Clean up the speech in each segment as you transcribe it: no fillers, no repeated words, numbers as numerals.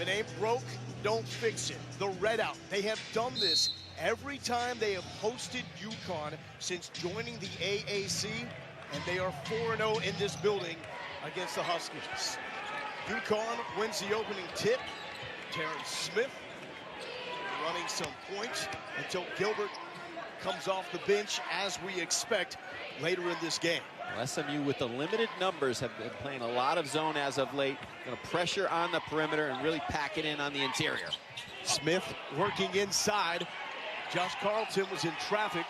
If it ain't broke, don't fix it. The Red Out, they have done this every time they have hosted UConn since joining the AAC, and they are 4-0 in this building against the Huskies. UConn wins the opening tip. Terrence Smith running some points until Gilbert comes off the bench, as we expect later in this game. Well, SMU, with the limited numbers, have been playing a lot of zone as of late. Going to pressure on the perimeter and really pack it in on the interior. Smith working inside. Josh Carlton was in traffic,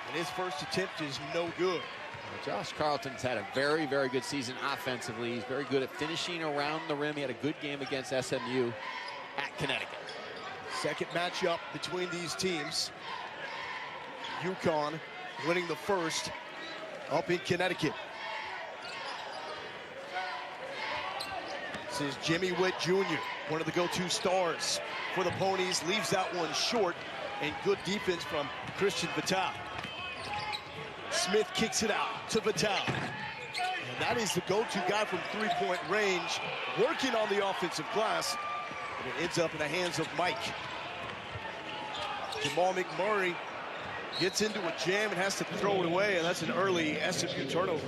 and his first attempt is no good. Well, Josh Carlton's had a very, very good season offensively. He's very good at finishing around the rim. He had a good game against SMU at Connecticut. Second matchup between these teams. UConn winning the first up in Connecticut. This is Jimmy Witt Jr., one of the go-to stars for the Ponies. Leaves that one short, and good defense from Christian Vital. Smith kicks it out to Vital. And that is the go-to guy from three-point range, working on the offensive glass. And it ends up in the hands of Mike. Jamal McMurray gets into a jam and has to throw it away, and that's an early SMU turnover.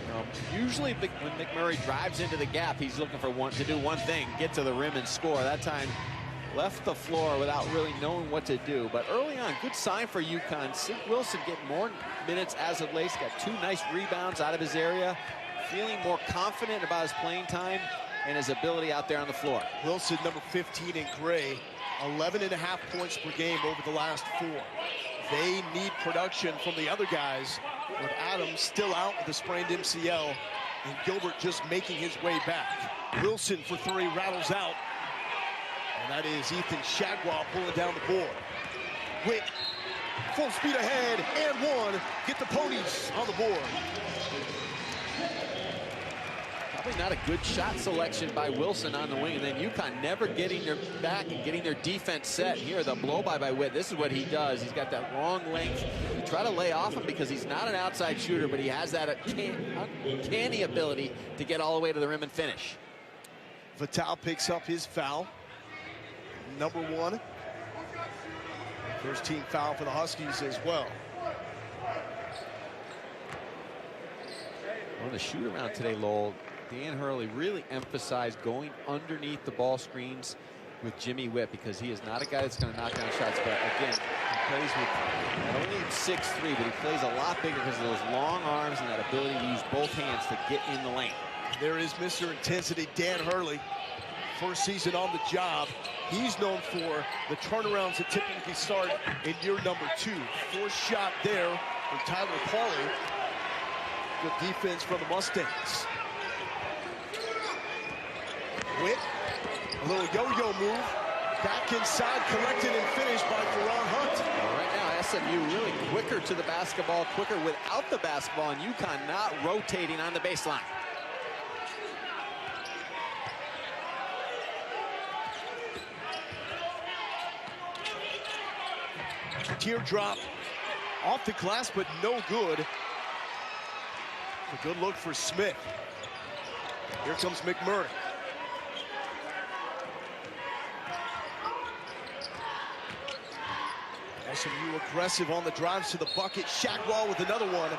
Usually when McMurray drives into the gap, he's looking for to do one thing, get to the rim and score. That time, left the floor without really knowing what to do. But early on, good sign for UConn. Sid Wilson getting more minutes as of late. He's got 2 nice rebounds out of his area. Feeling more confident about his playing time and his ability out there on the floor. Wilson, number 15 in gray, 11.5 points per game over the last 4. They need production from the other guys, with Adams still out with a sprained MCL and Gilbert just making his way back. Wilson for 3 rattles out, and that is Ethan Shagwell pulling down the board. Witt, full speed ahead, and 1. Get the Ponies on the board. Probably not a good shot selection by Wilson on the wing, and then UConn never getting their back and getting their defense set. Here, the blow-by by Witt. This is what he does. He's got that long length. You try to lay off him because he's not an outside shooter, but he has that uncanny ability to get all the way to the rim and finish. Vital picks up his foul, number 1. First team foul for the Huskies as well. On the shoot around today, Lowell, Dan Hurley really emphasized going underneath the ball screens with Jimmy Witt, because he is not a guy that's going to knock down shots. But again, he plays with not only 6'3", but he plays a lot bigger because of those long arms and that ability to use both hands to get in the lane. There is Mr. Intensity, Dan Hurley. First season on the job. He's known for the turnarounds that typically start in year number 2. Forced shot there from Tyler Pauly. Good defense from the Mustangs. Witt, a little yo-yo move. Back inside, collected and finished by Ferran Hunt. Well, right now, SMU really quicker to the basketball, quicker without the basketball, and UConn not rotating on the baseline. Teardrop off the glass, but no good. A good look for Smith. Here comes McMurray. SMU aggressive on the drives to the bucket. Shackwell with another one,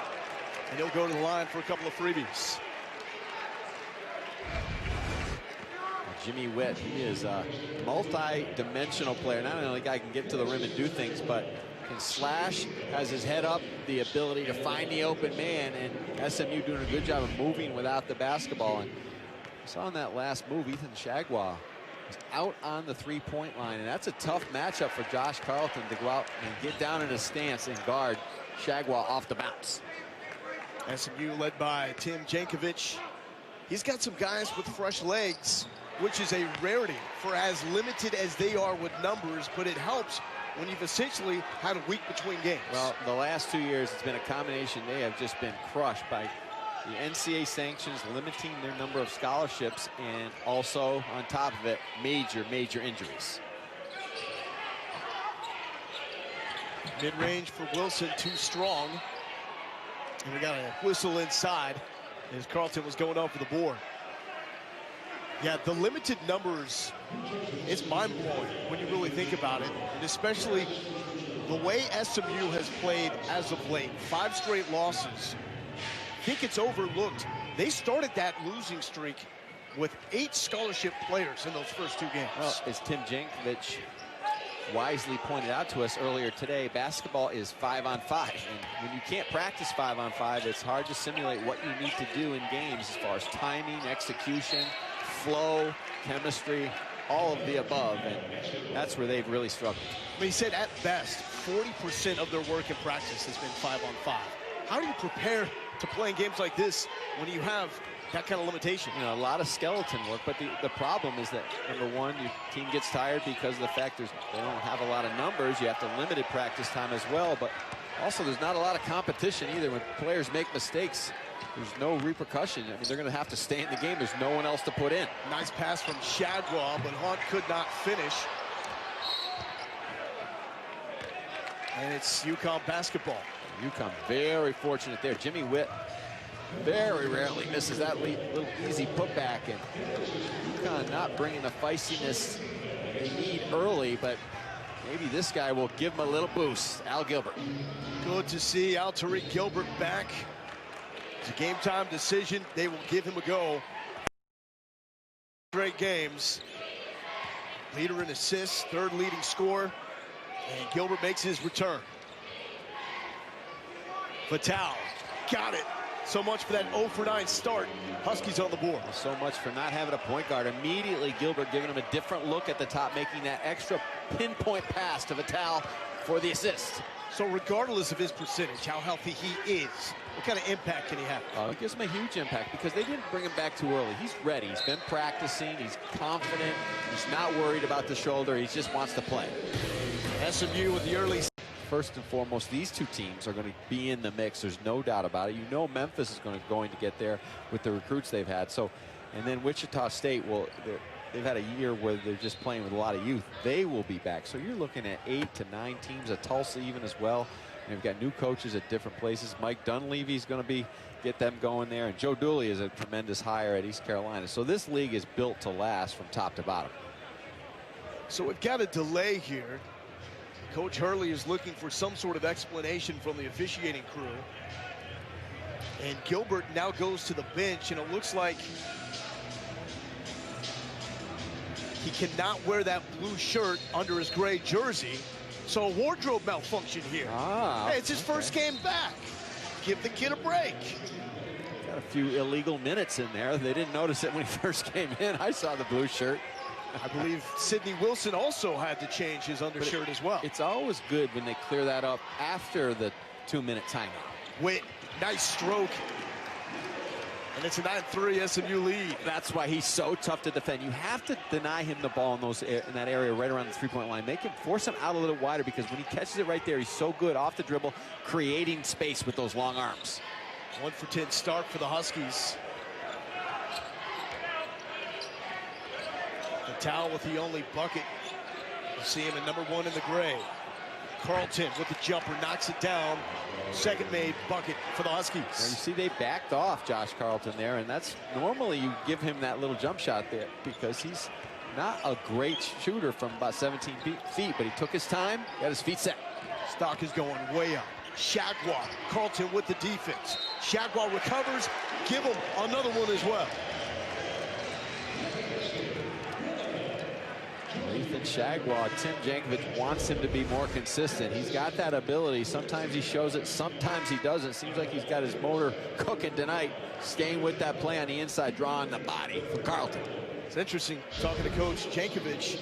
and he'll go to the line for a couple of freebies. Jimmy Witt, he is a multi-dimensional player. Not only a guy can get to the rim and do things, but can slash, has his head up, the ability to find the open man, and SMU doing a good job of moving without the basketball. And I saw in that last move, Ethan Shagwell was out on the three-point line, and that's a tough matchup for Josh Carlton to go out and get down in a stance and guard Shagwell off the bounce. SMU led by Tim Jankovic. He's got some guys with fresh legs, which is a rarity for as limited as they are with numbers, but it helps when you've essentially had a week between games. Well, the last 2 years, it's been a combination. They have just been crushed by the NCAA sanctions, limiting their number of scholarships, and also, on top of it, major injuries. Mid-range for Wilson, too strong. And we got a whistle inside as Carlton was going off for the board. Yeah, the limited numbers is mind-blowing when you really think about it, and especially the way SMU has played as of late. 5 straight losses. I think it's overlooked. They started that losing streak with 8 scholarship players in those first 2 games. Well, as Tim Jankovic wisely pointed out to us earlier today, basketball is 5-on-5. And when you can't practice 5-on-5, it's hard to simulate what you need to do in games as far as timing, execution, flow, chemistry, all of the above. And that's where they've really struggled. I mean, he said at best, 40% of their work in practice has been 5-on-5. How do you prepare to play in games like this when you have that kind of limitation? You know, a lot of skeleton work, but the problem is that, number one, your team gets tired because of the fact they don't have a lot of numbers. You have to limited practice time as well, but also there's not a lot of competition either. When players make mistakes, there's no repercussion. I mean, they're going to have to stay in the game. There's no one else to put in. Nice pass from Shadwell, but Hunt could not finish. And it's UConn basketball. UConn very fortunate there. Jimmy Witt very rarely misses that little easy putback, and UConn not bringing the feistiness they need early, but maybe this guy will give them a little boost. Al Gilbert. Good to see Al Tariq Gilbert back. It's a game time decision. They will give him a go. Great games. Leader in assists, 3rd leading scorer, and Gilbert makes his return. Vital got it. So much for that 0-for-9 start. Huskies on the board. So much for not having a point guard. Immediately, Gilbert giving him a different look at the top, making that extra pinpoint pass to Vital for the assist. So regardless of his percentage, how healthy he is, what kind of impact can he have? It gives him a huge impact because they didn't bring him back too early. He's ready. He's been practicing. He's confident. He's not worried about the shoulder. He just wants to play. SMU with the early. First and foremost, these 2 teams are going to be in the mix. There's no doubt about it. You know Memphis is going to get there with the recruits they've had. So, and then Wichita State, well, they've had a year where they're just playing with a lot of youth. They will be back. So you're looking at 8 to 9 teams, at Tulsa even as well. And they've got new coaches at different places. Mike Dunleavy's going to get them going there. And Joe Dooley is a tremendous hire at East Carolina. So this league is built to last from top to bottom. So we've got a delay here. Coach Hurley is looking for some sort of explanation from the officiating crew. And Gilbert now goes to the bench, and it looks like he cannot wear that blue shirt under his gray jersey. So a wardrobe malfunction here. Hey, it's his first game back. Give the kid a break. Got a few illegal minutes in there. They didn't notice it when he first came in. I saw the blue shirt. I believe Sidney Wilson also had to change his undershirt as well. It's always good when they clear that up after the 2-minute timeout. Witt, nice stroke. And it's a 9-3 SMU lead. That's why he's so tough to defend. You have to deny him the ball in that area right around the 3-point line. Force him out a little wider, because when he catches it right there, he's so good off the dribble, creating space with those long arms. 1 for 10 start for the Huskies. Vital with the only bucket. You see him in number 1 in the gray. Carlton with the jumper, knocks it down. Second made bucket for the Huskies. And you see they backed off Josh Carlton there, and that's normally you give him that little jump shot there because he's not a great shooter from about 17 feet, but he took his time, got his feet set. Stock is going way up. Shadwell, Carlton with the defense. Shadwell recovers, give him another one as well. Ethan Shagwell, Tim Jankovic wants him to be more consistent. He's got that ability. Sometimes he shows it, sometimes he doesn't. Seems like he's got his motor cooking tonight, staying with that play on the inside, drawing the body for Carlton. It's interesting talking to Coach Jankovic.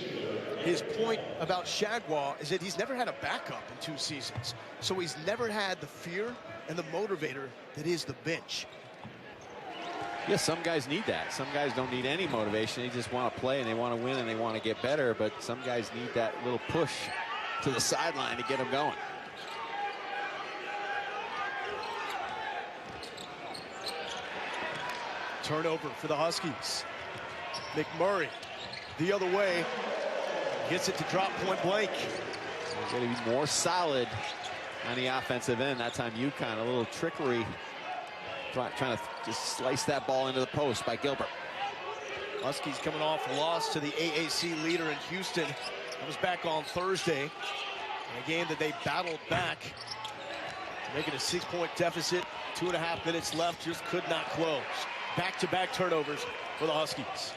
His point about Shadwell is that he's never had a backup in 2 seasons. So he's never had the fear and the motivator that is the bench. Yeah, some guys need that. Some guys don't need any motivation. They just want to play and they want to win and they want to get better. But some guys need that little push to the sideline to get them going. Turnover for the Huskies. McMurray the other way. Gets it to drop point blank. Got to be more solid on the offensive end. That time UConn, a little trickery. Trying to just slice that ball into the post by Gilbert. Huskies coming off a loss to the AAC leader in Houston. That was back on Thursday. In a game that they battled back to make it a 6-point deficit. 2.5 minutes left, just could not close. Back-to-back turnovers for the Huskies.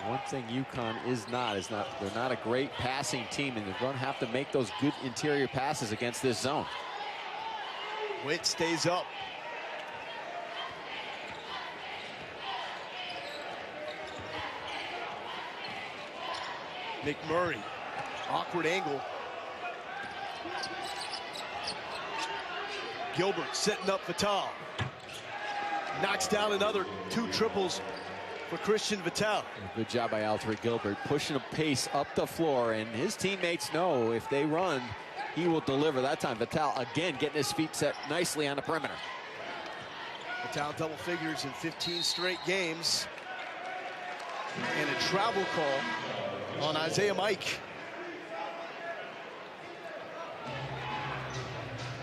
One thing UConn is not they're not a great passing team, and they're going to have to make those good interior passes against this zone. Witt stays up. McMurray, awkward angle. Gilbert setting up Vital. Knocks down another 2 triples for Christian Vital. Good job by Alfred Gilbert, pushing a pace up the floor, and his teammates know if they run, he will deliver. That time Vital again getting his feet set nicely on the perimeter. Vital double figures in 15 straight games. And a travel call on Isaiah Mike.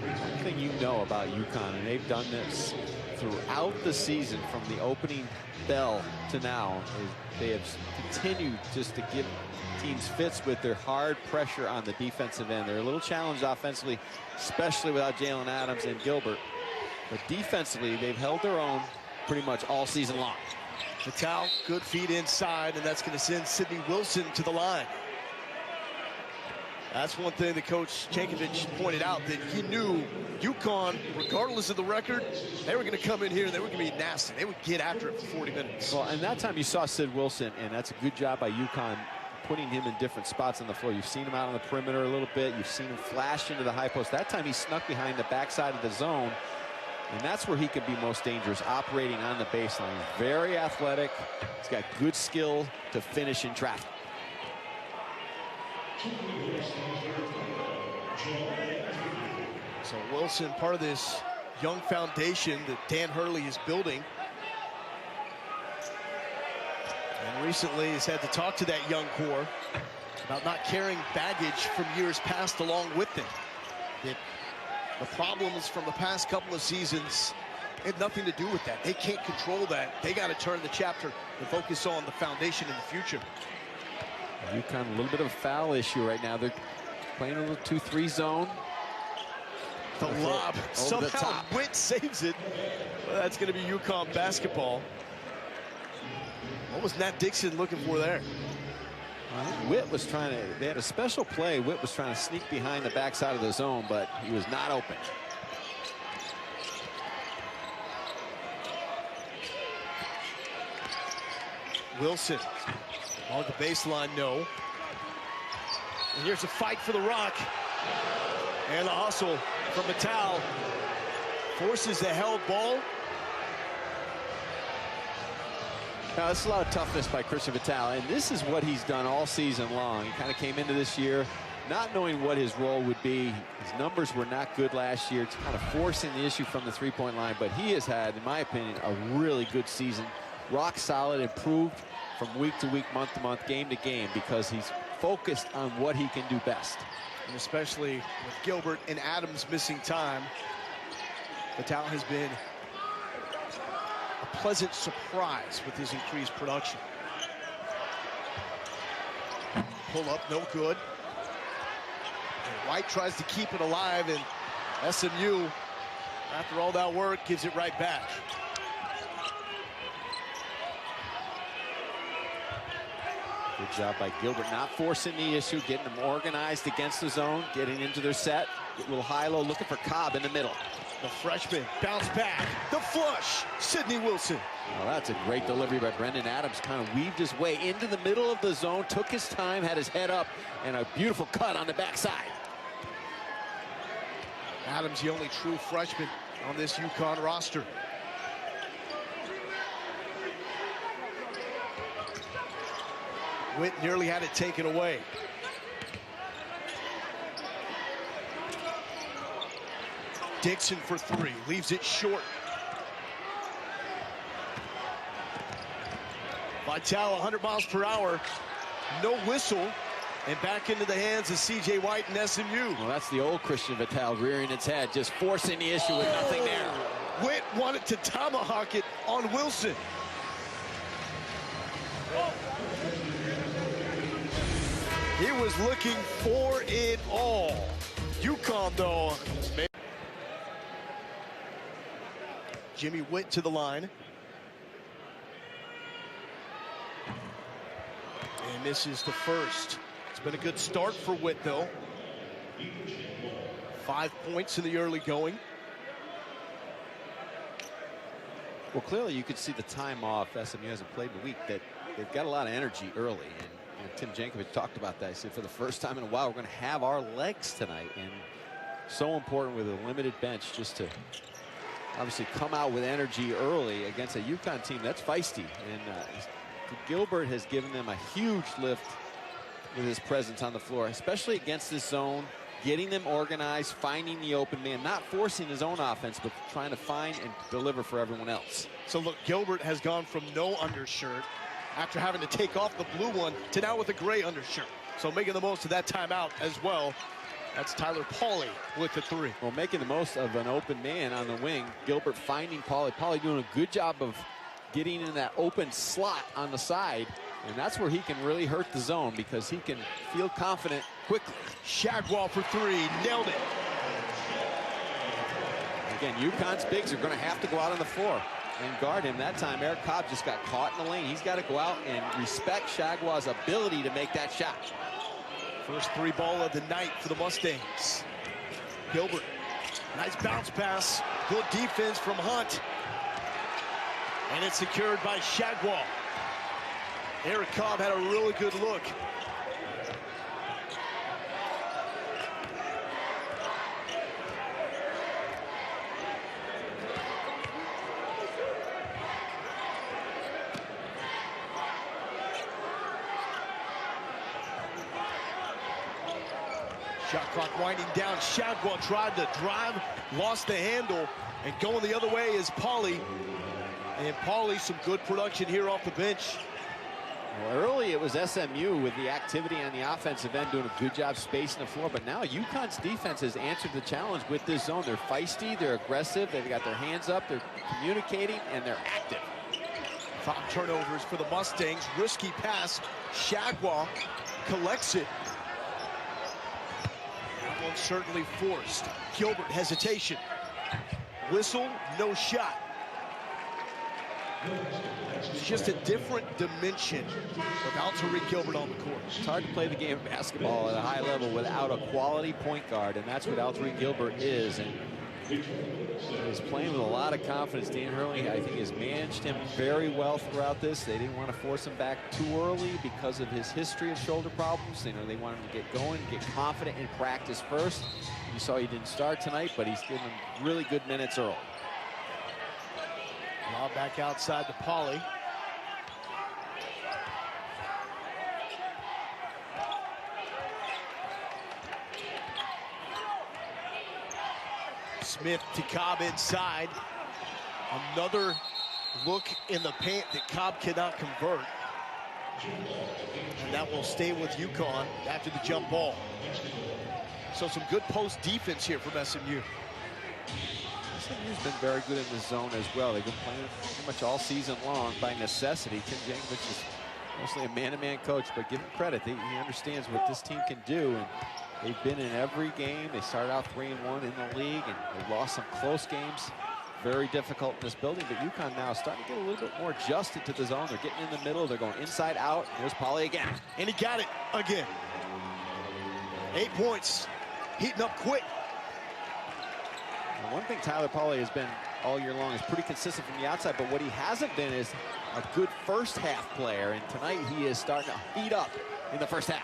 One thing you know about UConn, and they've done this throughout the season from the opening bell to now, is they have continued just to give teams fits with their hard pressure on the defensive end. They're a little challenged offensively, especially without Jalen Adams and Gilbert. But defensively, they've held their own pretty much all season long. Vital, good feed inside, and that's going to send Sidney Wilson to the line. That's one thing that Coach Jankovic pointed out, that he knew UConn, regardless of the record, they were going to come in here and they were going to be nasty. They would get after it for 40 minutes. Well, and that time you saw Sid Wilson, and that's a good job by UConn putting him in different spots on the floor. You've seen him out on the perimeter a little bit. You've seen him flash into the high post. That time he snuck behind the backside of the zone, and that's where he can be most dangerous, operating on the baseline. He's very athletic. He's got good skill to finish in traffic. So Wilson, part of this young foundation that Dan Hurley is building. And recently has had to talk to that young core about not carrying baggage from years past along with them. That the problems from the past couple of seasons had nothing to do with that. They can't control that. They got to turn the chapter and focus on the foundation in the future. UConn, a little bit of a foul issue right now. They're playing a little 2-3 zone. The lob, somehow Witt saves it. Well, that's going to be UConn basketball. What was Nat Dixon looking for there? Witt was trying to, they had a special play. Witt was trying to sneak behind the backside of the zone, but he was not open. Wilson on the baseline, no. And here's a fight for the rock. And the hustle from Vital. Forces the held ball. Now, this is a lot of toughness by Christian Vital, and this is what he's done all season long. He kind of came into this year not knowing what his role would be. His numbers were not good last year. It's kind of forcing the issue from the three-point line, but he has had, in my opinion, a really good season. Rock solid, improved from week to week, month to month, game to game, because he's focused on what he can do best. And especially with Gilbert and Adams missing time, Vital has been a pleasant surprise with his increased production. Pull up, no good. And White tries to keep it alive, and SMU, after all that work, gives it right back. Good job by Gilbert, not forcing the issue, getting them organized against the zone, getting into their set. Get a little high-low, looking for Cobb in the middle. The freshman bounce back, the flush, Sidney Wilson. Well, that's a great delivery by Brendan Adams. Kind of weaved his way into the middle of the zone, took his time, had his head up, and a beautiful cut on the backside. Adams, the only true freshman on this UConn roster. Witt nearly had it taken away. Dixon for three, leaves it short. Vital 100 miles per hour, no whistle, and back into the hands of C.J. White and SMU. Well, that's the old Christian Vital rearing its head, just forcing the issue with nothing there. Witt wanted to tomahawk it on Wilson. He was looking for it all. UConn, though. Jimmy Witt to the line. And misses the first. It's been a good start for Witt, though. 5 points in the early going. Well, clearly you could see the time off. SMU hasn't played in a week, that they've got a lot of energy early. And Tim Jankovic talked about that. He said, for the first time in a while, we're going to have our legs tonight. And so important with a limited bench just to obviously come out with energy early against a UConn team that's feisty. And Gilbert has given them a huge lift with his presence on the floor, especially against this zone, getting them organized, finding the open man, not forcing his own offense, but trying to find and deliver for everyone else. So look, Gilbert has gone from no undershirt after having to take off the blue one to now with a gray undershirt. So making the most of that timeout as well. That's Tyler Pauly with the three. Well, making the most of an open man on the wing. Gilbert finding Pauly. Pauly doing a good job of getting in that open slot on the side. And that's where he can really hurt the zone because he can feel confident quickly. Shagwell for three, nailed it. Again, UConn's bigs are going to have to go out on the floor and guard him. That time, Eric Cobb just got caught in the lane. He's got to go out and respect Shagwell's ability to make that shot. First three ball of the night for the Mustangs. Gilbert, nice bounce pass. Good defense from Hunt. And it's secured by Shagwell. Eric Cobb had a really good look. Shot clock winding down. Shagwell tried to drive, lost the handle, and going the other way is Pauly. And Pauly, some good production here off the bench. Well, early it was SMU with the activity on the offensive end doing a good job spacing the floor, but now UConn's defense has answered the challenge with this zone. They're feisty, they're aggressive, they've got their hands up, they're communicating, and they're active. 5 turnovers for the Mustangs. Risky pass. Shagwell collects it. That one certainly forced. Gilbert, hesitation. Whistle, no shot. It's just a different dimension without Tariq Gilbert on the court. It's hard to play the game of basketball at a high level without a quality point guard, and that's what Tariq Gilbert is. And he's playing with a lot of confidence. Dan Hurley, I think, has managed him very well throughout this. They didn't want to force him back too early because of his history of shoulder problems. You know, they wanted him to get going, get confident in practice first. You saw he didn't start tonight, but he's given him really good minutes early. Lob back outside to Pauly. Smith to Cobb inside. Another look in the paint that Cobb cannot convert. And that will stay with UConn after the jump ball. So some good post defense here from SMU. SMU's been very good in this zone as well. They've been playing pretty much all season long by necessity. Tim Jankovic is mostly a man-to-man coach, but give him credit. He understands what this team can do, and they've been in every game. They started out 3-1 in the league, and they lost some close games. Very difficult in this building, but UConn now is starting to get a little bit more adjusted to the zone. They're getting in the middle. They're going inside out. There's Pauly again. And he got it again. 8 points. Heating up quick. One thing Tyler Pauly has been all year long is pretty consistent from the outside, but what he hasn't been is a good first half player, and tonight he is starting to heat up in the first half.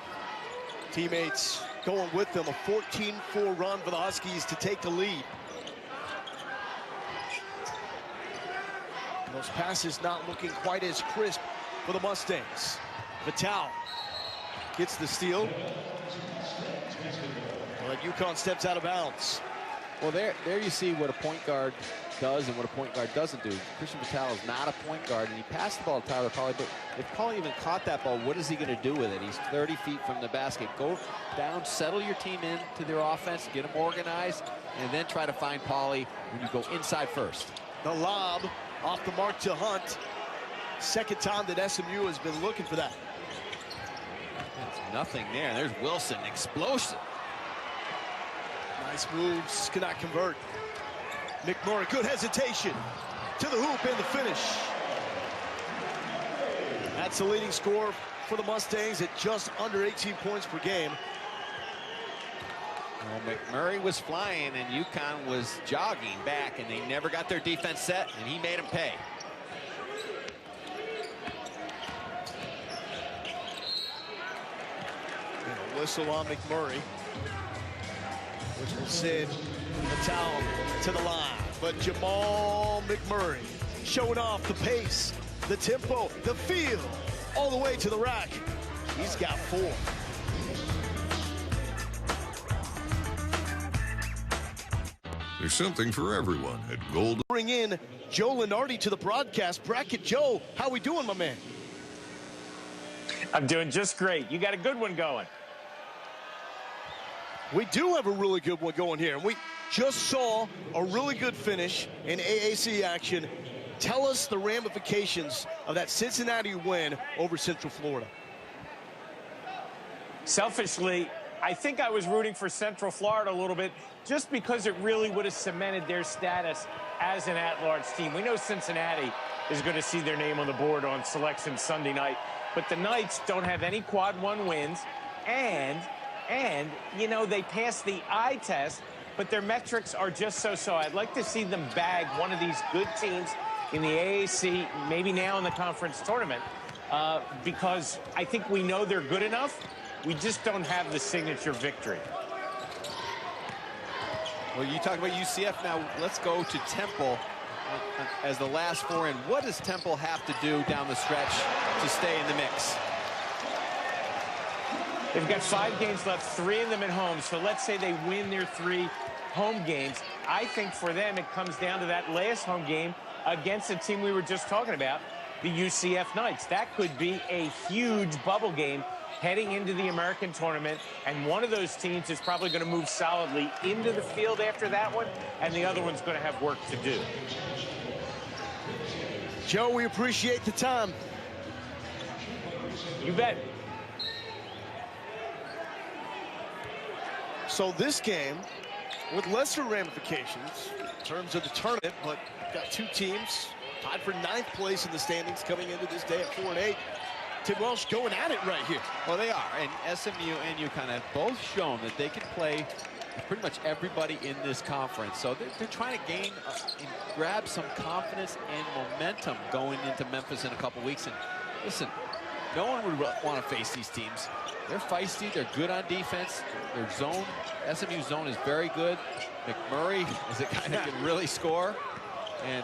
Teammates going with them, a 14-4 run for the Huskies to take the lead. Those passes not looking quite as crisp for the Mustangs. Vital gets the steal. But UConn steps out of bounds. Well, there you see what a point guard does and what a point guard doesn't do. Christian Vital is not a point guard, and he passed the ball to Tyler Pauly, but if Pauly even caught that ball, what is he going to do with it? He's 30 feet from the basket. Go down, settle your team into their offense, get them organized, and then try to find Pauly when you go inside first. The lob off the mark to Hunt. Second time that SMU has been looking for that. There's nothing there. There's Wilson, explosive. Nice moves, cannot convert. McMurray, good hesitation. To the hoop and the finish. That's the leading score for the Mustangs at just under 18 points per game. Well, McMurray was flying and UConn was jogging back, and they never got their defense set, and he made them pay. And a whistle on McMurray, which will send Natal to the line. But Jamal McMurray showing off the pace, the tempo, the feel, all the way to the rack. He's got 4. There's something for everyone at Gold. Bring in Joe Lenardi to the broadcast bracket. Joe, how we doing, my man? I'm doing just great. You got a good one going. We do have a really good one going here. We just saw a really good finish in AAC action. Tell us the ramifications of that Cincinnati win over Central Florida. Selfishly, I think I was rooting for Central Florida a little bit just because it really would have cemented their status as an at-large team. We know Cincinnati is going to see their name on the board on selection Sunday night, but the Knights don't have any quad 1 wins, and you know, they passed the eye test, but their metrics are just so-so. I'd like to see them bag one of these good teams in the AAC, maybe now in the conference tournament, because I think we know they're good enough. We just don't have the signature victory. Well, you talk about UCF now. Let's go to Temple as the last 4 in. What does Temple have to do down the stretch to stay in the mix? They've got 5 games left, 3 of them at home. So let's say they win their 3 home games. I think for them it comes down to that last home game against a team we were just talking about, the UCF Knights. That could be a huge bubble game heading into the American tournament, and one of those teams is probably going to move solidly into the field after that one, and the other one's going to have work to do. Joe, we appreciate the time. You bet. So this game, with lesser ramifications in terms of the tournament, but got 2 teams tied for 9th place in the standings coming into this day at 4-8. Tim Welsh going at it right here. Well, they are, and SMU and UConn have both shown that they can play pretty much everybody in this conference. So they're trying to gain and grab some confidence and momentum going into Memphis in a couple weeks. And listen, no one would want to face these teams. They're feisty, they're good on defense. Their zone, SMU zone is very good. McMurray is a guy that can really score. And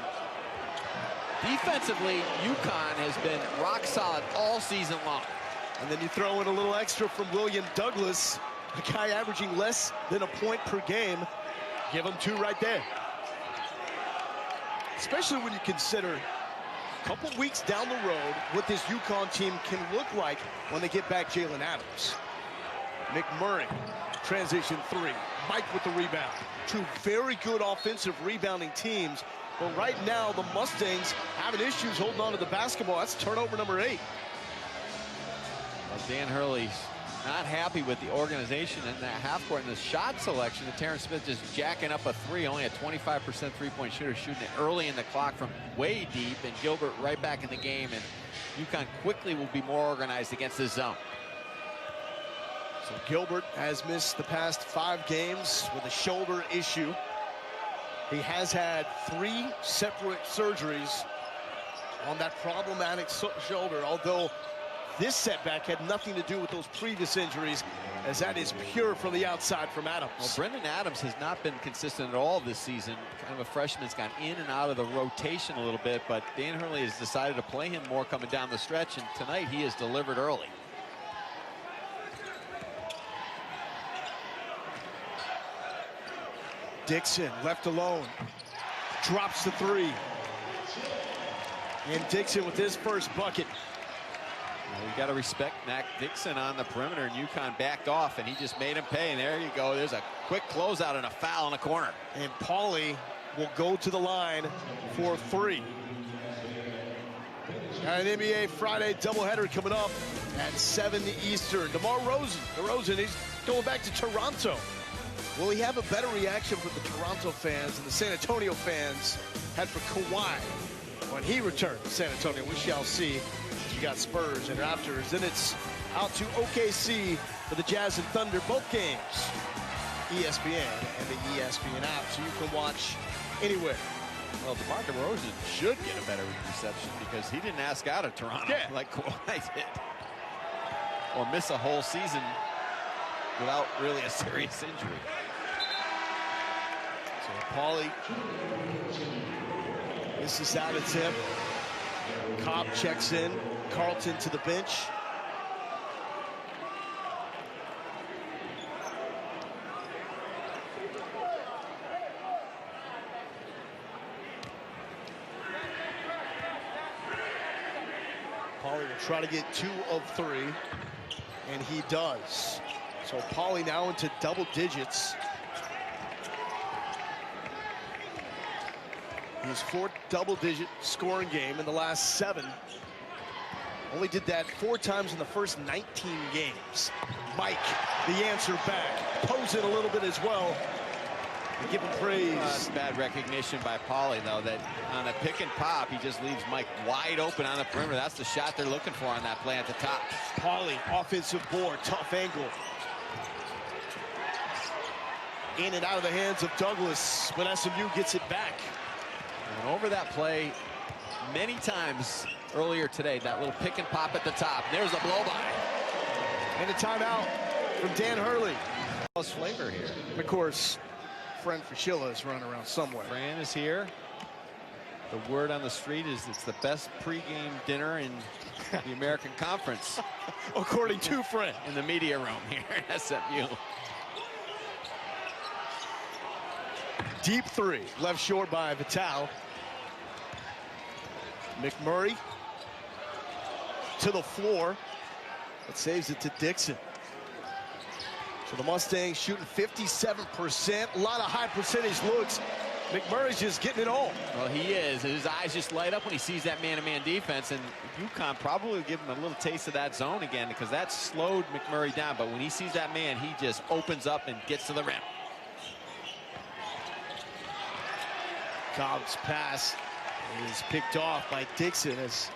defensively, UConn has been rock solid all season long. And then you throw in a little extra from William Douglas, a guy averaging less than a point per game. Give him 2 right there. Especially when you consider a couple weeks down the road what this UConn team can look like when they get back Jalen Adams. McMurray, transition 3. Mike with the rebound. 2 very good offensive rebounding teams. But right now, the Mustangs having issues holding on to the basketball. That's turnover number 8. Well, Dan Hurley's not happy with the organization in that half court and the shot selection. Terrence Smith just jacking up a 3, only a 25% three-point shooter, shooting it early in the clock from way deep, and Gilbert right back in the game, and UConn quickly will be more organized against this zone. So Gilbert has missed the past 5 games with a shoulder issue. He has had 3 separate surgeries on that problematic shoulder, although this setback had nothing to do with those previous injuries, as that is pure from the outside from Adams. Well, Brendan Adams has not been consistent at all this season. Kind of a freshman's gone in and out of the rotation a little bit, but Dan Hurley has decided to play him more coming down the stretch, and tonight he has delivered early. Dixon left alone, drops the 3. And Dixon with his first bucket. Well, you got to respect Mac Dixon on the perimeter, and UConn backed off, and he just made him pay. And there you go. There's a quick closeout and a foul in the corner. And Pauly will go to the line for 3. An NBA Friday doubleheader coming up at 7 Eastern. DeMar DeRozan, he's going back to Toronto. Will he have a better reaction from the Toronto fans and the San Antonio fans had for Kawhi when he returned to San Antonio? We shall see. You got Spurs and Raptors. Then it's out to OKC for the Jazz and Thunder, both games. ESPN and the ESPN app, so you can watch anywhere. Well, DeMar DeRozan should get a better reception because he didn't ask out of Toronto like Kawhi did. Or miss a whole season without really a serious injury. So Paulie misses out a tip. Cobb checks in. Carlton to the bench. Paulie will try to get 2 of 3, and he does. So Paulie now into double digits. His 4th double-digit scoring game in the last 7. Only did that 4 times in the first 19 games. Mike, the answer back, posing a little bit as well. And give him praise. Bad recognition by Paulie, though, that on a pick and pop, he just leaves Mike wide open on the perimeter. That's the shot they're looking for on that play at the top. Paulie, offensive board, tough angle. In and out of the hands of Douglas, but SMU gets it back. And over that play, many times earlier today, that little pick and pop at the top. There's a blow by. And a timeout from Dan Hurley. Flavor here. Of course, Fran Fraschilla is running around somewhere. Fran is here. The word on the street is it's the best pregame dinner in the American Conference. According to Fran. In the media room here at SMU. Deep 3, left short by Vital. McMurray to the floor. It saves it to Dixon. So the Mustangs shooting 57%. A lot of high percentage looks. McMurray's just getting it all. Well, he is. His eyes just light up when he sees that man-to-man defense. And UConn probably will give him a little taste of that zone again because that slowed McMurray down. But when he sees that man, he just opens up and gets to the rim. Cobb's pass is picked off by Dixon as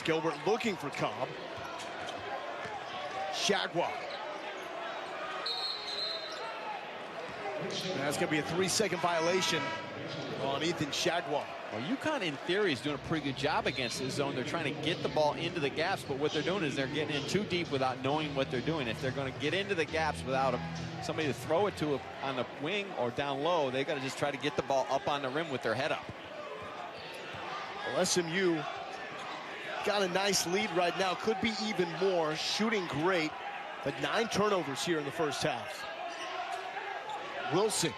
Gilbert looking for Cobb. Shagwa. That's going to be a 3-second violation on Ethan Shagwa. Well, UConn, in theory, is doing a pretty good job against this zone. They're trying to get the ball into the gaps, but what they're doing is they're getting in too deep without knowing what they're doing. If they're going to get into the gaps without somebody to throw it to on the wing or down low, they've got to just try to get the ball up on the rim with their head up. Well, SMU got a nice lead right now. Could be even more. Shooting great, but 9 turnovers here in the first half. Wilson.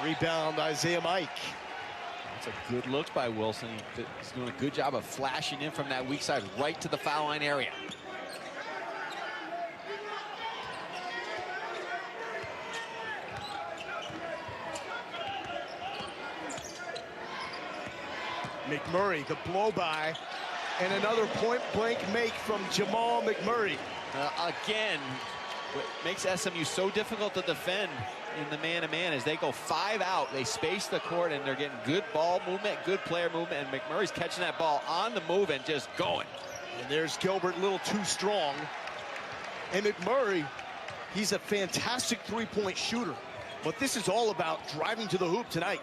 Rebound, Isaiah Mike. That's a good look by Wilson. He's doing a good job of flashing in from that weak side right to the foul line area. McMurray, the blow by, and another point-blank make from Jamal McMurray. Again, what makes SMU so difficult to defend in the man-to-man is they go 5 out, they space the court, and they're getting good ball movement, good player movement, and McMurray's catching that ball on the move and just going. And there's Gilbert, a little too strong. And McMurray, he's a fantastic three-point shooter, but this is all about driving to the hoop tonight.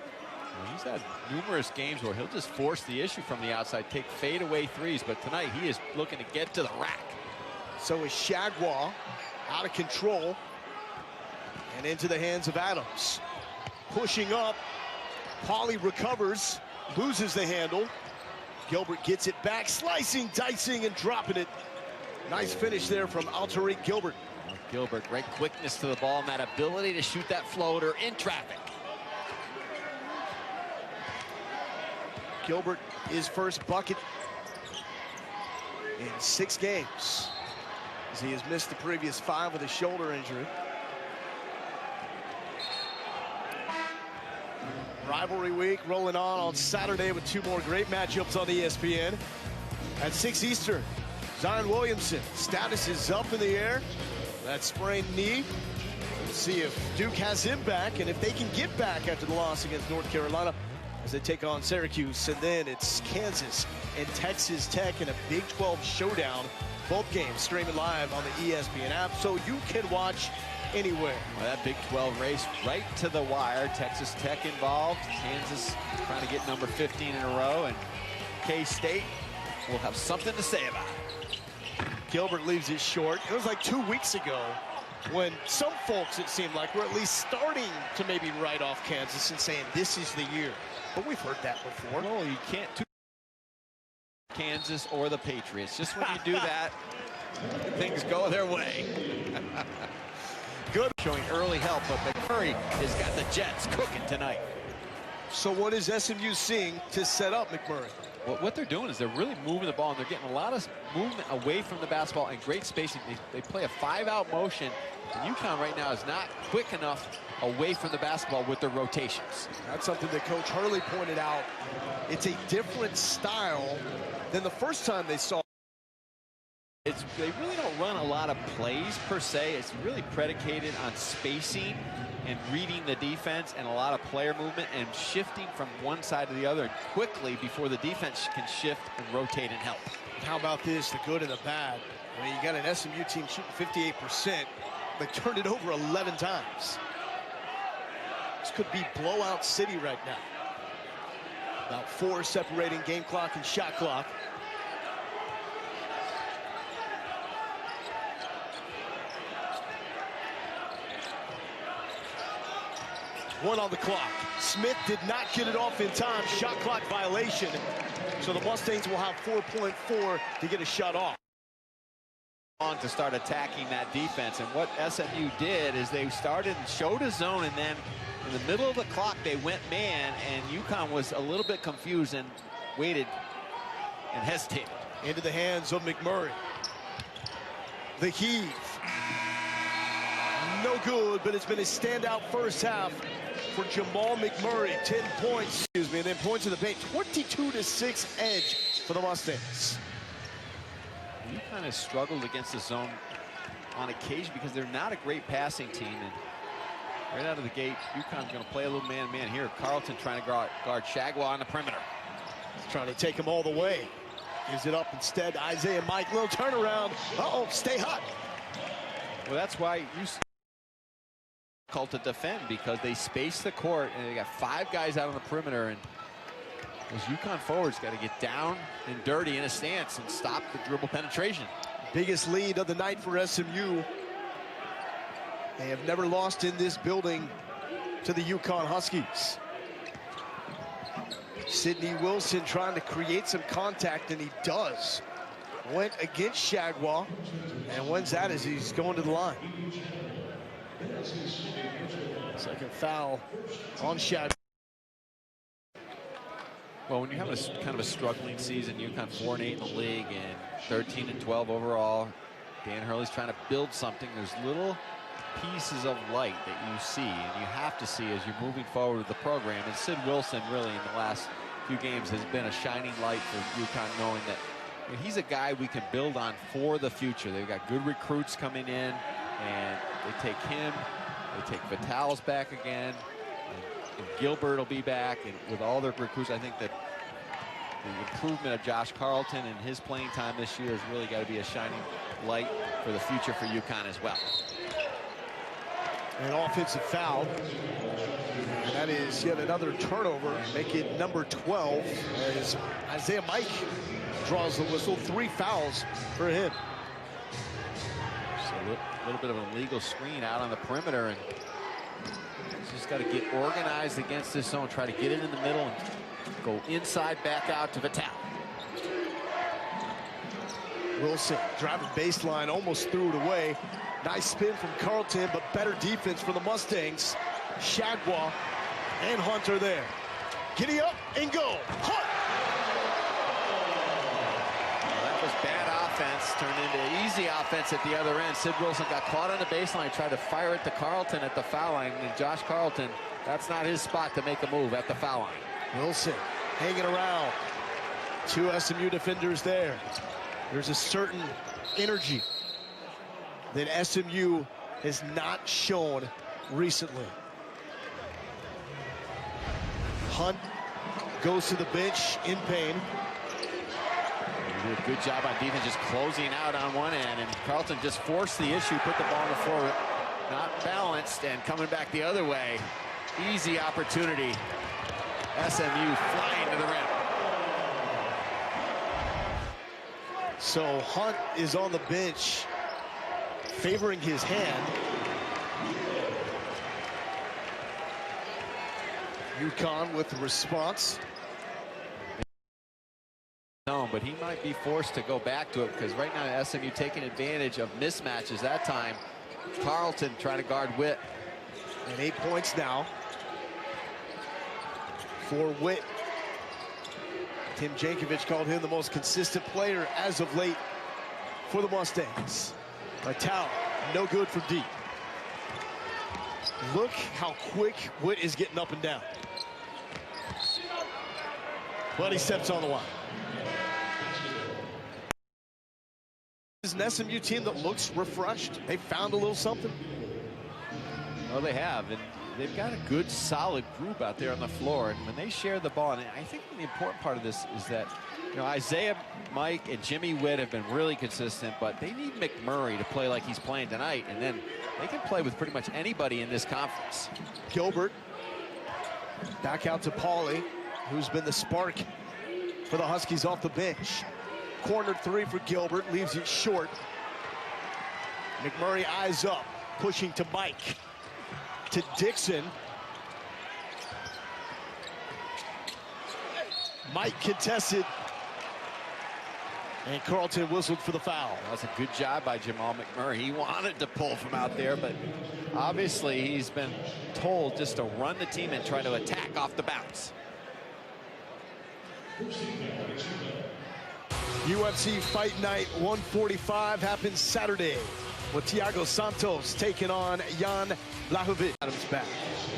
Well, he's had numerous games where he'll just force the issue from the outside, take fadeaway threes, but tonight he is looking to get to the rack. So is Shagwa out of control and into the hands of Adams. Pushing up, Paulie recovers, loses the handle. Gilbert gets it back, slicing, dicing, and dropping it. Nice finish there from Altariq Gilbert. Gilbert, great quickness to the ball and that ability to shoot that floater in traffic. Gilbert, his first bucket in 6 games, as he has missed the previous 5 with a shoulder injury. Rivalry week rolling on Saturday with 2 more great matchups on ESPN. At 6 Eastern, Zion Williamson, status is up in the air. That sprained knee. We'll see if Duke has him back and if they can get back after the loss against North Carolina as they take on Syracuse. And then it's Kansas and Texas Tech in a Big 12 showdown. Both games streaming live on the ESPN app, so you can watch anywhere. Well, that Big 12 race right to the wire. Texas Tech involved. Kansas trying to get number 15 in a row, and K-State will have something to say about it. Gilbert leaves it short. It was like 2 weeks ago when some folks, it seemed like, were at least starting to maybe write off Kansas and saying this is the year. But we've heard that before. No, you can't do Kansas or the Patriots. Just when you do that, things go their way. Good. Showing early help, but McMurray has got the Jets cooking tonight. So what is SMU seeing to set up McMurray? Well, what they're doing is they're really moving the ball, and they're getting a lot of movement away from the basketball and great spacing. They play a 5-out motion, and UConn right now is not quick enough away from the basketball with their rotations. That's something that Coach Hurley pointed out. It's a different style than the first time they saw. They really don't run a lot of plays per se. It's really predicated on spacing and reading the defense and a lot of player movement and shifting from one side to the other quickly before the defense can shift and rotate and help. How about this, the good and the bad? I mean, you got an SMU team shooting 58%. They turned it over 11 times. This could be blowout city right now. About 4 separating game clock and shot clock. One on the clock. Smith did not get it off in time. Shot clock violation. So the Mustangs will have 4.4 to get a shot off. On to start attacking that defense, and what SMU did is they started and showed a zone, and then in the middle of the clock they went man, and UConn was a little bit confused and waited and hesitated. Into the hands of McMurray. The heave. No good, but it's been a standout first half for Jamal McMurray. 10 points, and then points in the paint. 22-6 edge for the Mustangs. UConn has struggled against the zone on occasion because they're not a great passing team, and right out of the gate, UConn's going to play a little man-to-man here. Carlton trying to guard Shagwa on the perimeter. He's trying to take him all the way. Gives it up instead. Isaiah Mike, little turnaround. Uh-oh, stay hot. Well, that's why you called to defend, because they space the court and they got 5 guys out on the perimeter, and those UConn forwards got to get down and dirty in a stance and stop the dribble penetration. Biggest lead of the night for SMU. They have never lost in this building to the UConn Huskies. Sidney Wilson trying to create some contact, and he does. Went against Shagwa and wins that as he's going to the line. Second foul on Shagwa. Well, when you have kind of a struggling season, UConn 4-8 in the league and 13-12 overall, Dan Hurley's trying to build something. There's little pieces of light that you see, and you have to see as you're moving forward with the program. And Sid Wilson really in the last few games has been a shining light for UConn, knowing that he's a guy we can build on for the future. They've got good recruits coming in, and they take him, they take Vitale's back again, and Gilbert will be back, and with all their recruits, I think that the improvement of Josh Carlton and his playing time this year has really got to be a shining light for the future for UConn as well. An offensive foul. And that is yet another turnover, make it number 12 as Isaiah Mike draws the whistle. 3 fouls for him. So a little bit of an illegal screen out on the perimeter, and just got to get organized against this zone, try to get it in the middle and go inside, back out to Vitale. Wilson driving baseline, almost threw it away. Nice spin from Carlton, but better defense for the Mustangs. Shagwa and Hunter there. Giddy up and go. Hunt! Well, that was bad offense, turned into easy offense at the other end. Sid Wilson got caught on the baseline, tried to fire it to Carlton at the foul line, and Josh Carlton That's not his spot to make a move at the foul line. Wilson hanging around. 2 SMU defenders there. There's a certain energy that SMU has not shown recently. Hunt goes to the bench in pain. They did a good job on defense, just closing out on one end, and Carleton just forced the issue, put the ball on the floor, not balanced, and coming back the other way. Easy opportunity. SMU flying to the rim. So Hunt is on the bench, favoring his hand. UConn with the response. No, but he might be forced to go back to it because right now SMU taking advantage of mismatches that time. Carleton trying to guard Witt. And 8 points now for Witt. Tim Jankovic called him the most consistent player as of late for the Mustangs. Vitale, no good for deep. Look how quick Witt is getting up and down. But he steps on the line. This is an SMU team that looks refreshed. They found a little something. Well, they have, and they've got a good, solid group out there on the floor. And when they share the ball, and I think the important part of this is that, you know, Isaiah, Mike, and Jimmy Witt have been really consistent, but they need McMurray to play like he's playing tonight, and then they can play with pretty much anybody in this conference. Gilbert back out to Pauly, who's been the spark for the Huskies off the bench. Corner 3 for Gilbert, leaves it short. McMurray eyes up, pushing to Mike. To Dixon. Mike contested. And Carleton whistled for the foul. That's a good job by Jamal McMurray. He wanted to pull from out there, but obviously he's been told just to run the team and try to attack off the bounce. UFC Fight Night 145 happens Saturday with Thiago Santos taking on Jan Blachowicz. Adams back.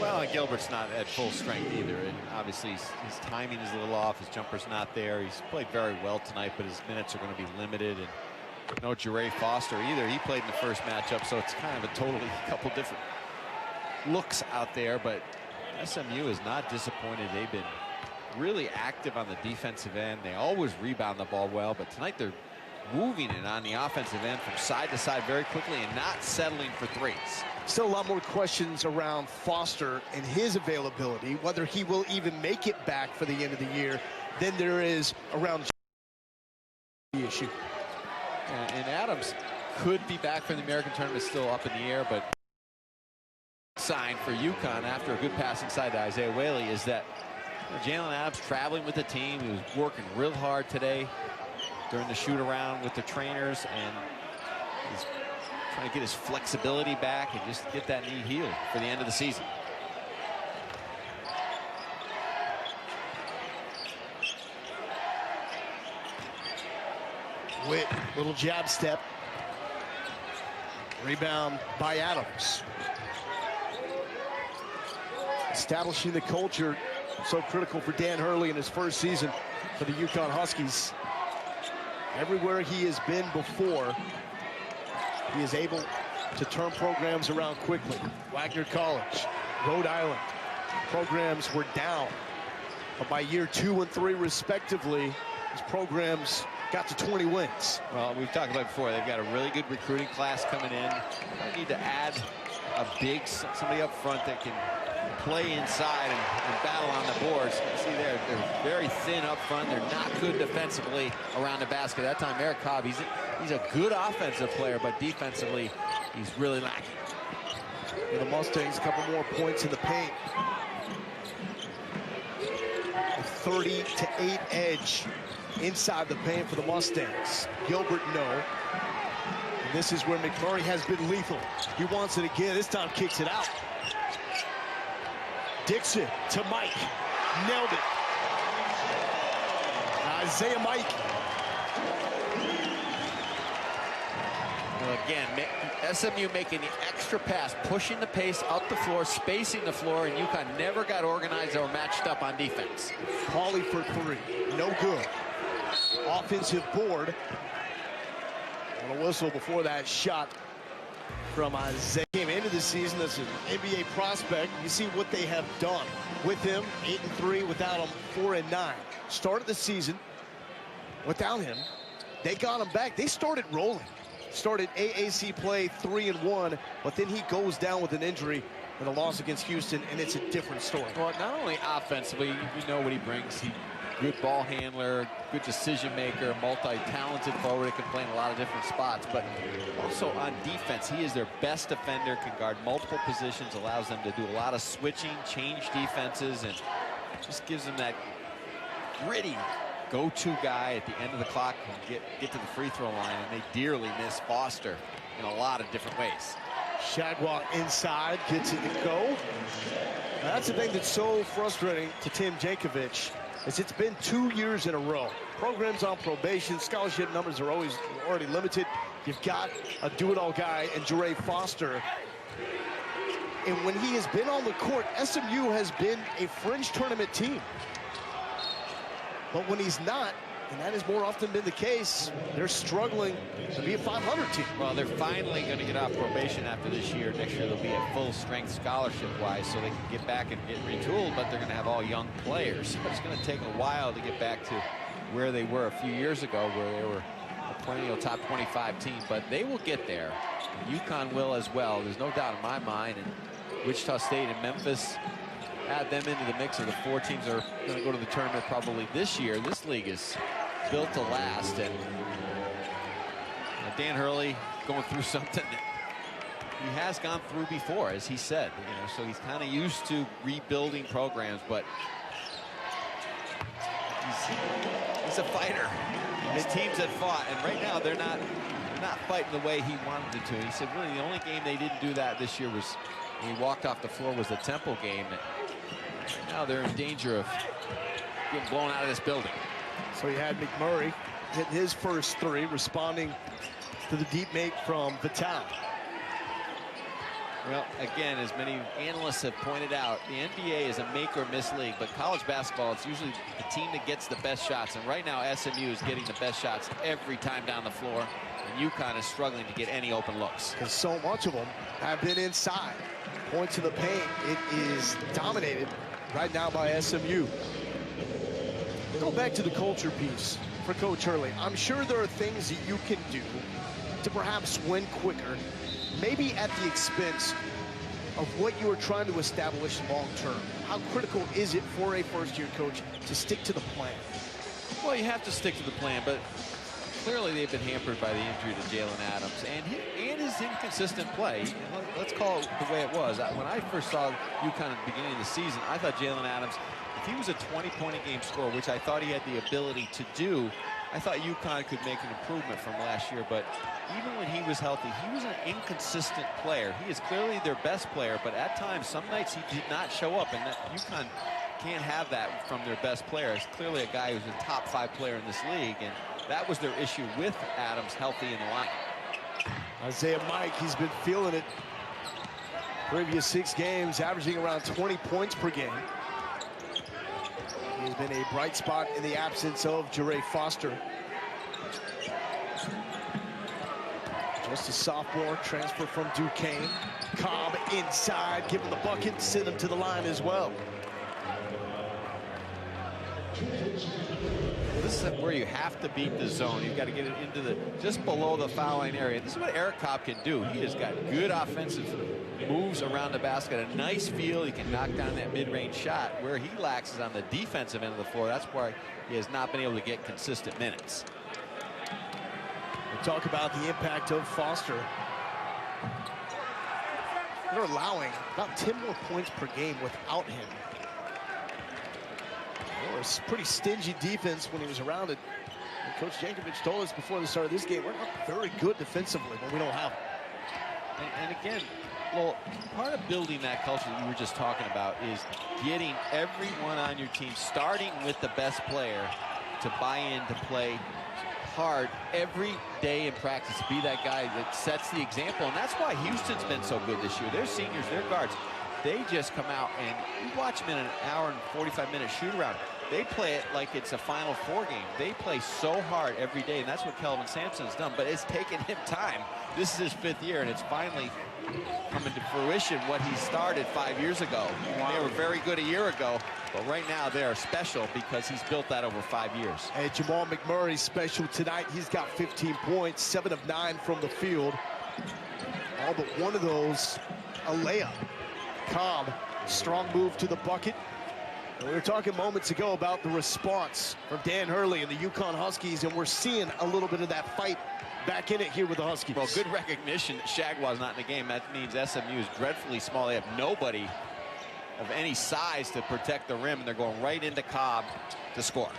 Well, Gilbert's not at full strength either, and obviously his timing is a little off. His jumper's not there. He's played very well tonight, but his minutes are going to be limited. And no Jure Foster either. He played in the first matchup, so it's kind of a totally couple different looks out there. But SMU is not disappointed. They've been really active on the defensive end. They always rebound the ball well, but tonight they're moving it on the offensive end from side to side very quickly and not settling for threes. Still a lot more questions around Foster and his availability, whether he will even make it back for the end of the year, than there is around the issue. And Adams could be back for the American tournament, still up in the air, but sign for UConn after a good pass inside to Isaiah Whaley is that Jalen Adams traveling with the team. He was working real hard today during the shoot around with the trainers, and he's trying to get his flexibility back and just get that knee healed for the end of the season. Witt, little jab step. Rebound by Adams. Establishing the culture so critical for Dan Hurley in his first season for the UConn Huskies. Everywhere he has been before, he is able to turn programs around quickly. Wagner College, Rhode Island, programs were down. But by year 2 and 3 respectively, his programs got to 20 wins. Well, we've talked about it before. They've got a really good recruiting class coming in. They need to add a big, somebody up front that can play inside and battle on the boards. See there, they're very thin up front. They're not good defensively around the basket. That time, Eric Cobb, he's a good offensive player, but defensively, he's really lacking. And the Mustangs, a couple more points in the paint. A 30-8 edge inside the paint for the Mustangs. Gilbert, no. And this is where McMurray has been lethal. He wants it again. This time kicks it out. Dixon to Mike. Nailed it. Isaiah Mike. Again, SMU making the extra pass, pushing the pace up the floor, spacing the floor, and UConn never got organized or matched up on defense. Pauly for three, no good. Offensive board. On a whistle before that shot from Isaiah. Came into the season as an NBA prospect. You see what they have done with him. 8-3, without him 4-9. Started the season without him. They got him back. They started rolling. Started AAC play 3-1, but then he goes down with an injury and a loss against Houston, and it's a different story. Well, not only offensively, we know what he brings. He's good ball handler, good decision maker, multi-talented forward. He can play in a lot of different spots, but also on defense, he is their best defender, can guard multiple positions, allows them to do a lot of switching, change defenses, and just gives them that gritty go-to guy at the end of the clock and get to the free throw line, and they dearly miss Foster in a lot of different ways. Shagwalk inside, gets it to go. Now, that's the thing that's so frustrating to Tim Jankovic, is it's been 2 years in a row. Programs on probation, scholarship numbers are already limited. You've got a do-it-all guy in Jure Foster. And when he has been on the court, SMU has been a fringe tournament team. But when he's not, and that has more often been the case, they're struggling to be a 500 team. Well, they're finally going to get off probation after this year. Next year they'll be at full strength scholarship-wise, so they can get back and get retooled, but they're going to have all young players. So it's going to take a while to get back to where they were a few years ago, where they were a perennial top 25 team. But they will get there. UConn will as well. There's no doubt in my mind. And Wichita State and Memphis, add them into the mix of the 4 teams that are going to go to the tournament probably this year. This league is built to last, and Dan Hurley going through something that he has gone through before, as he said, so he's kind of used to rebuilding programs, but he's a fighter. His teams have fought, and right now they're not fighting the way he wanted it to. He said really the only game they didn't do that this year was when he walked off the floor was the Temple game. Now they're in danger of getting blown out of this building. So you had McMurray hit his first 3, responding to the deep make from Vital. Well, again, as many analysts have pointed out, the NBA is a make or miss league, but college basketball, it's usually the team that gets the best shots. And right now, SMU is getting the best shots every time down the floor. And UConn is struggling to get any open looks. Because so much of them have been inside. Point to the paint, it is dominated right now by SMU. Go back to the culture piece for Coach Hurley. I'm sure there are things that you can do to perhaps win quicker, maybe at the expense of what you are trying to establish long term. How critical is it for a first-year coach to stick to the plan? Well, you have to stick to the plan, but clearly they've been hampered by the injury to Jalen Adams and his inconsistent play. Let's call it the way it was. When I first saw UConn at the beginning of the season, I thought Jalen Adams, if he was a 20-point-a-game scorer, which I thought he had the ability to do, I thought UConn could make an improvement from last year. But even when he was healthy, he was an inconsistent player. He is clearly their best player, but at times, some nights he did not show up, and UConn can't have that from their best player. It's clearly a guy who's a top 5 player in this league, and that was their issue with Adams healthy in the line. Isaiah Mike, he's been feeling it. Previous 6 games, averaging around 20 points per game. He's been a bright spot in the absence of Jure Foster. Just a sophomore, transfer from Duquesne. Cobb inside, give him the bucket, send him to the line as well. This is where you have to beat the zone. You've got to get it into the just below the foul line area. This is what Eric Cobb can do. He has got good offensive moves around the basket, a nice feel. He can knock down that mid-range shot. Where he lacks is on the defensive end of the floor. That's why he has not been able to get consistent minutes. We'll talk about the impact of Foster. They're allowing about 10 more points per game without him. It was pretty stingy defense when he was around it. And Coach Jankovic told us before the start of this game, we're not very good defensively when we don't have him. And again, well, part of building that culture that you were just talking about is getting everyone on your team, starting with the best player, to buy in to play hard every day in practice to be that guy that sets the example, and that's why Houston's been so good this year. Their seniors, their guards, they just come out and you watch them in an hour and 45-minute shoot-around. They play it like it's a Final Four game. They play so hard every day, and that's what Kelvin Sampson's done, but it's taken him time. This is his 5th year, and it's finally coming to fruition what he started 5 years ago. Wow. They were very good a year ago, but right now they are special because he's built that over 5 years. And Jamal McMurray's special tonight. He's got 15 points, 7 of 9 from the field. All but one of those, a layup. Cobb, strong move to the bucket. We were talking moments ago about the response from Dan Hurley and the UConn Huskies, and we're seeing a little bit of that fight back in it here with the Huskies. Well, good recognition that Shagwell's not in the game. That means SMU is dreadfully small. They have nobody of any size to protect the rim, and they're going right into Cobb to score.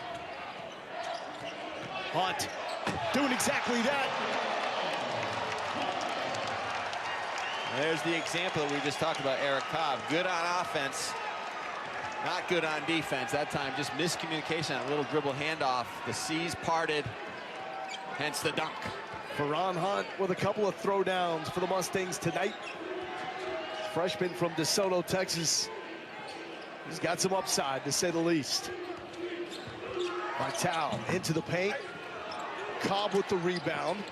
Hunt doing exactly that. There's the example that we just talked about, Eric Cobb. Good on offense, not good on defense. That time just miscommunication, that little dribble handoff. The C's parted, hence the dunk. Ferran Hunt with a couple of throwdowns for the Mustangs tonight. Freshman from DeSoto, Texas. He's got some upside, to say the least. Vitale into the paint. Cobb with the rebound.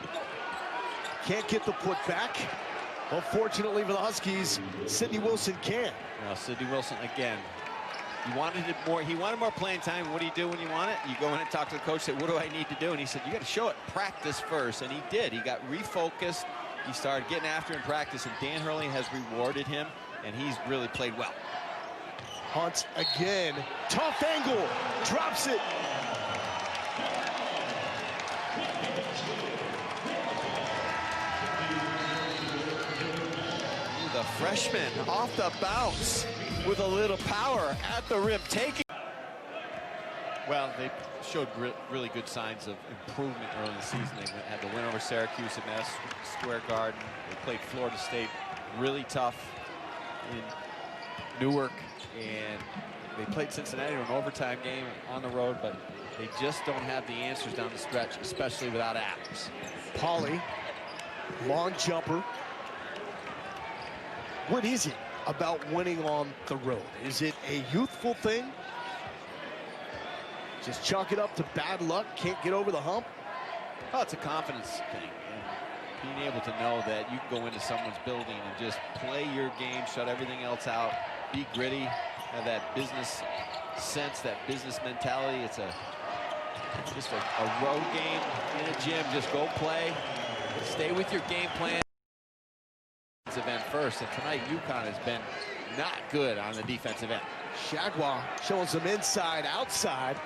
Can't get the putback. Unfortunately for the Huskies, Sidney Wilson can. Well, Sidney Wilson again. He wanted it more. He wanted more playing time. What do you do when you want it? You go in and talk to the coach, say, what do I need to do? And he said, you got to show it. Practice first. And he did. He got refocused. He started getting after in practice, and Dan Hurley has rewarded him, and he's really played well. Hunt again. Tough angle. Drops it. The freshman off the bounce with a little power at the rim, taking. Well, they showed really good signs of improvement early in the season. They had the win over Syracuse at Madison Square Garden. They played Florida State really tough in Newark, and they played Cincinnati in an overtime game on the road, but they just don't have the answers down the stretch, especially without Adams. Pauly, long jumper. What is it about winning on the road? Is it a youthful thing? Just chalk it up to bad luck, can't get over the hump? Oh, it's a confidence thing. And being able to know that you can go into someone's building and just play your game, shut everything else out, be gritty, have that business sense, that business mentality. It's just a road game in a gym. Just go play, stay with your game plan. Event first, and tonight UConn has been not good on the defensive end. Shagwa showing some inside, outside.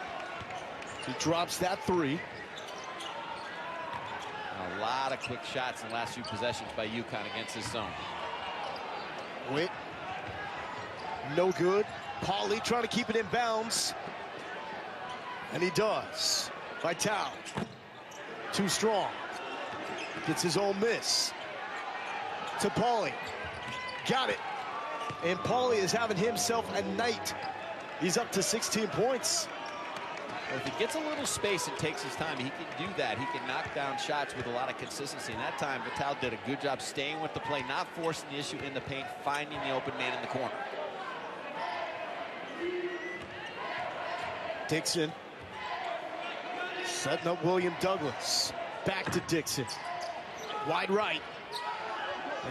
He drops that three. A lot of quick shots in the last few possessions by UConn against this zone. Witt, no good. Pauly trying to keep it in bounds, and he does. Vitale, too strong. Gets his own miss. To Pauly, got it, and Pauly is having himself a night. He's up to 16 points. Well, if he gets a little space and takes his time, he can do that. He can knock down shots with a lot of consistency. And that time, Vitale did a good job staying with the play, not forcing the issue in the paint, finding the open man in the corner. Dixon setting up William Douglas. Back to Dixon. Wide right.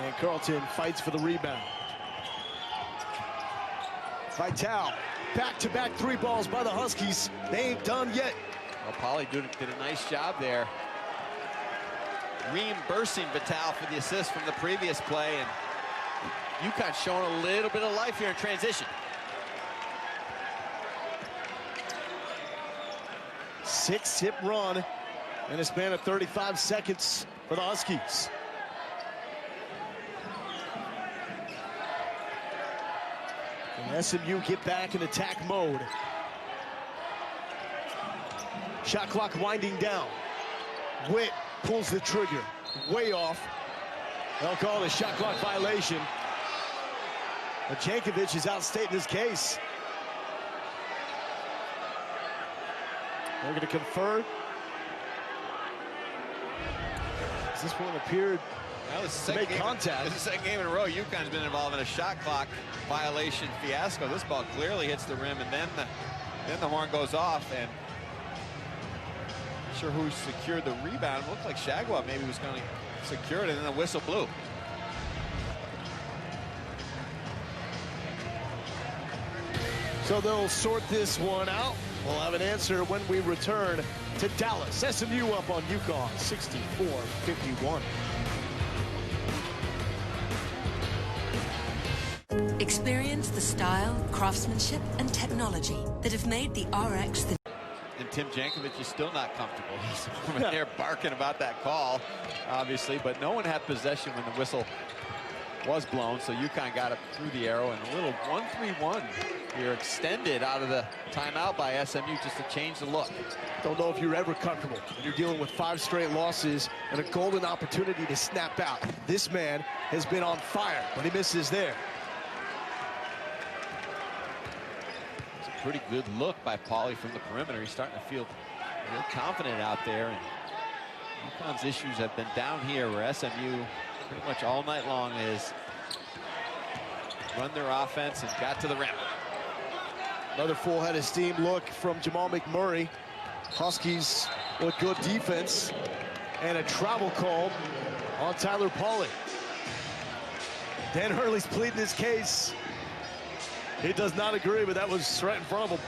And Carlton fights for the rebound. Vitale, back-to-back three balls by the Huskies. They ain't done yet. Well, Pauly did a nice job there, reimbursing Vitale for the assist from the previous play, and UConn showing a little bit of life here in transition. 6-hit run in a span of 35 seconds for the Huskies. And SMU get back in attack mode. Shot clock winding down. Witt pulls the trigger. Way off. They'll call it a shot clock violation. But Jankovic is outstating his case. They're going to confer. This one appeared to make contact. This is the second game in a row UConn's been involved in a shot clock violation fiasco. This ball clearly hits the rim, and then the horn goes off. And not sure who secured the rebound. It looked like Shagwa maybe was going to secure it, and then the whistle blew. So they'll sort this one out. We'll have an answer when we return to Dallas. SMU up on UConn, 64-51. Experience the style, craftsmanship, and technology that have made the RX the... And Tim Jankovic is still not comfortable. He's over there barking about that call, obviously, but no one had possession when the whistle was blown, so UConn got it through the arrow, and a little 1-3-1 here extended out of the timeout by SMU just to change the look. Don't know if you're ever comfortable when you're dealing with 5 straight losses and a golden opportunity to snap out. This man has been on fire, but he misses there. It's a pretty good look by Pauly from the perimeter. He's starting to feel real confident out there, and UConn's issues have been down here where SMU pretty much all night long is run their offense and got to the rim. Another full head of steam look from Jamal McMurray. Huskies with good defense and a travel call on Tyler Pauly. Dan Hurley's pleading his case. He does not agree, but that was right in front of him.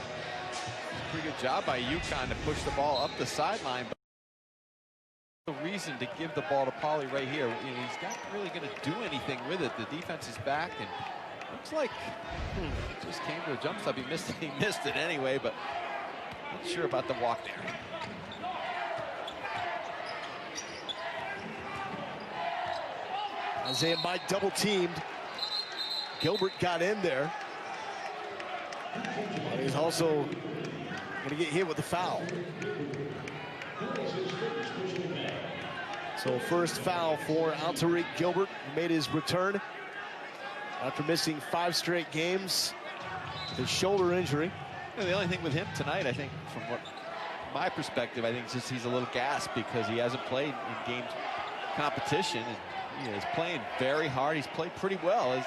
Pretty good job by UConn to push the ball up the sideline. The reason to give the ball to Pauly right here. He's not really going to do anything with it. The defense is back, and looks like it just came to a jump stop. He missed it anyway, but not sure about the walk there. Isaiah Mike double teamed. Gilbert got in there. But he's also going to get hit with the foul. So first foul for Tariq Gilbert, who made his return after missing 5 straight games. His shoulder injury. The only thing with him tonight, I think, from my perspective, I think just he's a little gassed because he hasn't played in game competition, and he is playing very hard. He's played pretty well. He's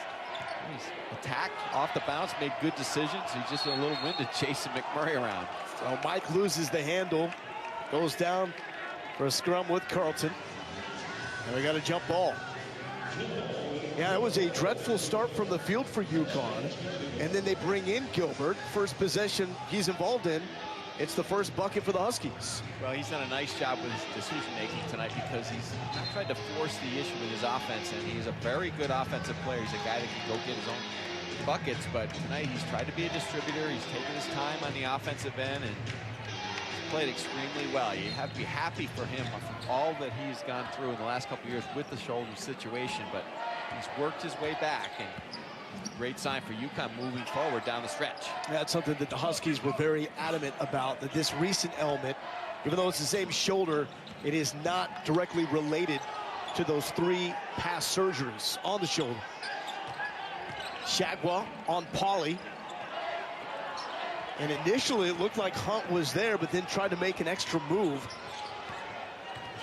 attacked off the bounce, made good decisions. He's just a little winded chasing McMurray around. So Mike loses the handle, goes down for a scrum with Carlton. And we got a jump ball. Yeah, it was a dreadful start from the field for UConn. And then they bring in Gilbert. First possession he's involved in. It's the first bucket for the Huskies. Well, he's done a nice job with his decision-making tonight because he's not tried to force the issue with his offense. And he's a very good offensive player. He's a guy that can go get his own buckets. But tonight he's tried to be a distributor. He's taken his time on the offensive end and played extremely well. You have to be happy for him for all that he's gone through in the last couple of years with the shoulder situation, but he's worked his way back, and great sign for UConn moving forward down the stretch. That's something that the Huskies were very adamant about, that this recent element, even though it's the same shoulder, it is not directly related to those 3 past surgeries on the shoulder. Shagwa on Pauly. And initially it looked like Hunt was there, but then tried to make an extra move.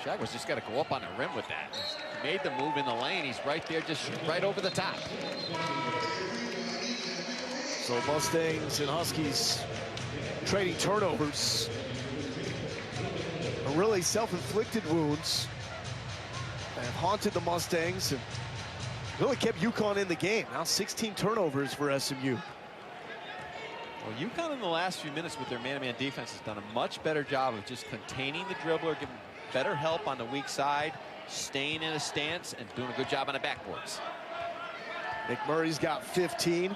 Shagwa's just got to go up on the rim with that. He made the move in the lane. He's right there, just right over the top. So Mustangs and Huskies trading turnovers. Are really self-inflicted wounds that have haunted the Mustangs and really kept UConn in the game. Now 16 turnovers for SMU. Well, UConn in the last few minutes with their man-to-man defense has done a much better job of just containing the dribbler, giving better help on the weak side, staying in a stance, and doing a good job on the backboards. McMurray's got 15.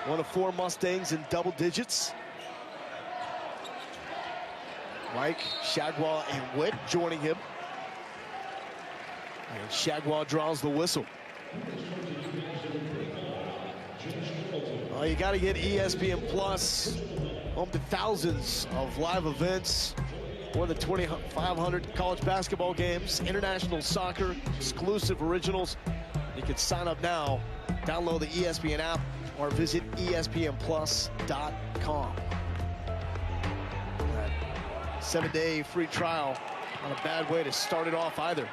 One of 4 Mustangs in double digits. Mike, Shagwa, and Witt joining him. And Shagwa draws the whistle. Well, you got to get ESPN Plus, home to thousands of live events, more than 2,500 college basketball games, international soccer, exclusive originals. You can sign up now, download the ESPN app, or visit ESPNplus.com. 7-day free trial, not a bad way to start it off either.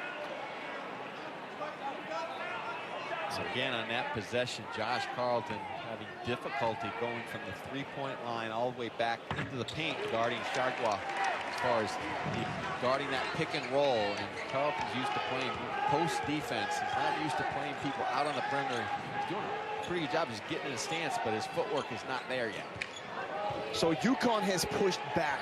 Again, on that possession, Josh Carlton having difficulty going from the three-point line all the way back into the paint, guarding Shagwa as far as guarding that pick and roll. And Carlton's used to playing post defense. He's not used to playing people out on the perimeter. He's doing a pretty good job just getting in the stance, but his footwork is not there yet. So UConn has pushed back.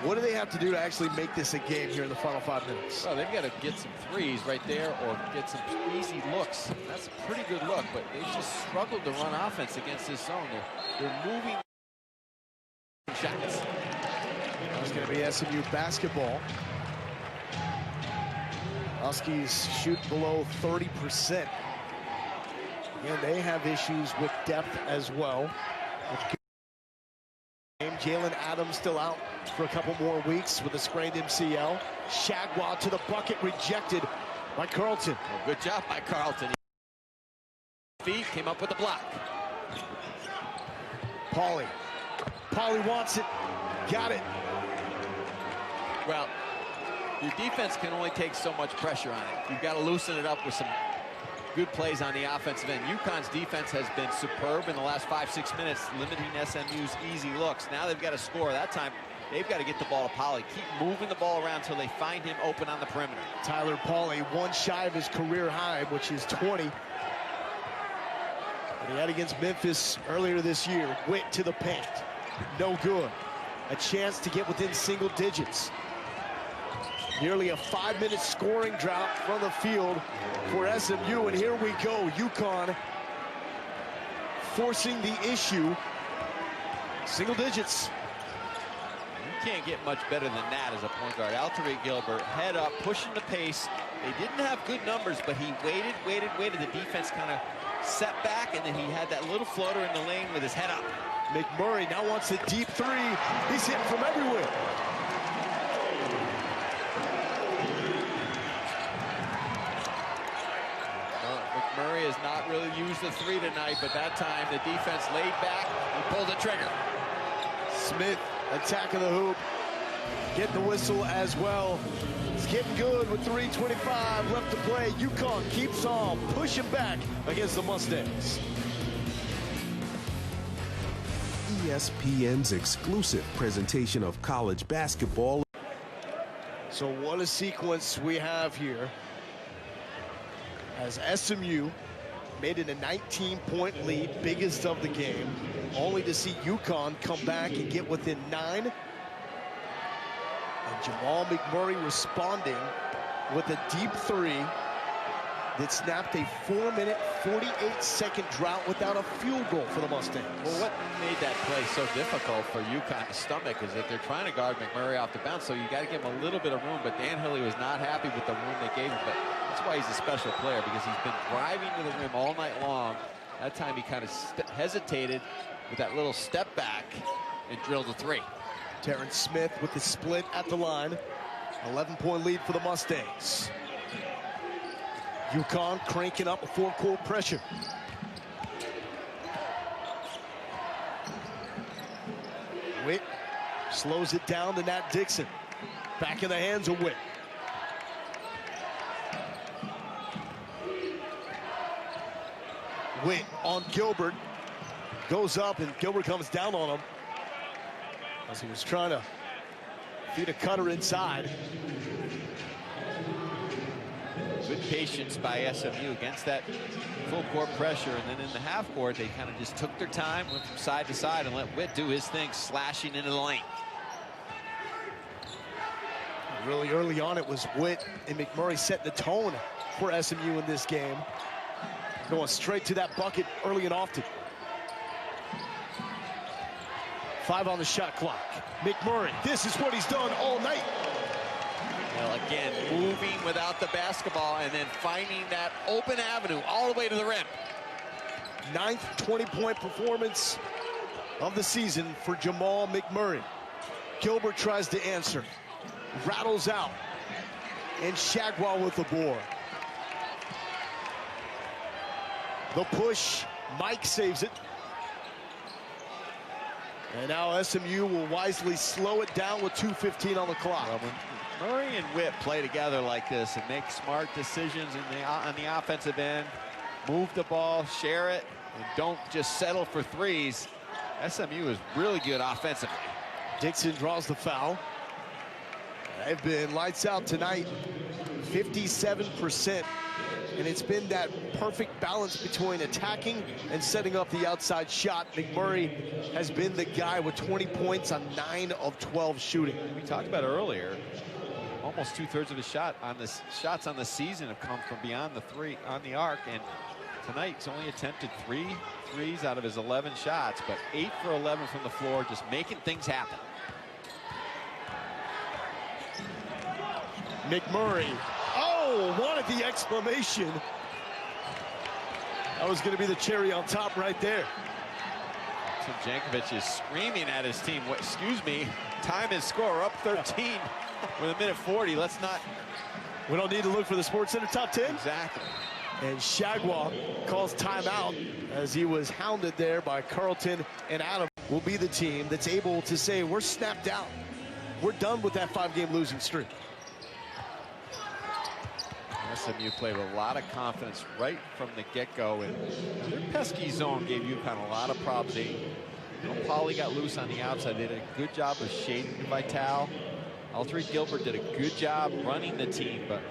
What do they have to do to actually make this a game here in the final 5 minutes? Well, they've got to get some threes right there or get some easy looks. That's a pretty good look, but they just struggled to run offense against this zone. They're moving shots. It's going to be SMU basketball. Huskies shoot below 30%. And they have issues with depth as well. Jalen Adams still out for a couple more weeks with a sprained MCL. Shagwa to the bucket, rejected by Carlton. Well, good job by Carlton. Feet came up with the block. Pauly wants it, got it. Well, your defense can only take so much pressure on it. You've got to loosen it up with some good plays on the offensive end. UConn's defense has been superb in the last 5-6 minutes, limiting SMU's easy looks. Now they've got to score. That time, they've got to get the ball to Pauly. Keep moving the ball around until they find him open on the perimeter. Tyler Pauly, one shy of his career high, which is 20. But he had against Memphis earlier this year. Witt to the paint. No good. A chance to get within single digits. Nearly a 5-minute scoring drought from the field for SMU, and here we go. UConn forcing the issue. Single digits. You can't get much better than that as a point guard. Alterique Gilbert, head up, pushing the pace. They didn't have good numbers, but he waited. The defense kind of set back, and then he had that little floater in the lane with his head up. McMurray now wants a deep three. He's hitting from everywhere. Murray has not really used the three tonight, but that time the defense laid back and pulled the trigger. Smith attacking the hoop, getting the whistle as well. It's getting good with 3:25 left to play. UConn keeps on pushing back against the Mustangs. ESPN's exclusive presentation of college basketball. So what a sequence we have here, as SMU made it a 19-point lead, biggest of the game, only to see UConn come back and get within 9. And Jamal McMurray responding with a deep three that snapped a 4-minute, 48-second drought without a field goal for the Mustangs. Well, what made that play so difficult for UConn to stomach is that they're trying to guard McMurray off the bounce, so you got to give him a little bit of room, but Dan Hilly was not happy with the room they gave him, but that's why he's a special player, because he's been driving to the rim all night long. That time he kind of hesitated with that little step back and drilled a three. Terrence Smith with the split at the line. 11-point lead for the Mustangs. UConn cranking up a four-court pressure. Witt slows it down to Nat Dixon. Back in the hands of Witt. Witt on Gilbert. Goes up and Gilbert comes down on him as he was trying to feed a cutter inside. Good patience by SMU against that full court pressure, and then in the half court they kind of just took their time, went from side to side, and let Witt do his thing, slashing into the lane. Really early on it was Witt and McMurray setting the tone for SMU in this game, going straight to that bucket early and often. 5 on the shot clock. McMurray, this is what he's done all night. Well, again, moving without the basketball and then finding that open avenue all the way to the rim. 9th 20-point performance of the season for Jamal McMurray. Gilbert tries to answer, rattles out, and Shagwa with the board. The push, Mike saves it. And now SMU will wisely slow it down with 2:15 on the clock. Well, when Murray and Witt play together like this and make smart decisions on the offensive end, move the ball, share it, and don't just settle for threes. SMU is really good offensively. Dixon draws the foul. They've been lights out tonight, 57%. And it's been that perfect balance between attacking and setting up the outside shot. McMurray has been the guy with 20 points on 9 of 12 shooting. We talked about earlier, almost 2/3 of the shots on the season have come from beyond the three on the arc, and tonight he's only attempted 3 threes out of his 11 shots, but 8 for 11 from the floor, just making things happen. McMurray, oh, wanted the exclamation. That was going to be the cherry on top right there. Tim Jankovic is screaming at his team. Excuse me, time is score up 13 with a minute 40. Let's not. We don't need to look for the Sports Center top 10. Exactly. And Shagwa calls timeout as he was hounded there by Carlton, and Adam will be the team that's able to say, we're snapped out. We're done with that 5-game losing streak. SMU played with a lot of confidence right from the get-go, and their pesky zone gave UConn a lot of problems. Pauly got loose on the outside. They did a good job of shading Vital. Alterique Gilbert did a good job running the team, but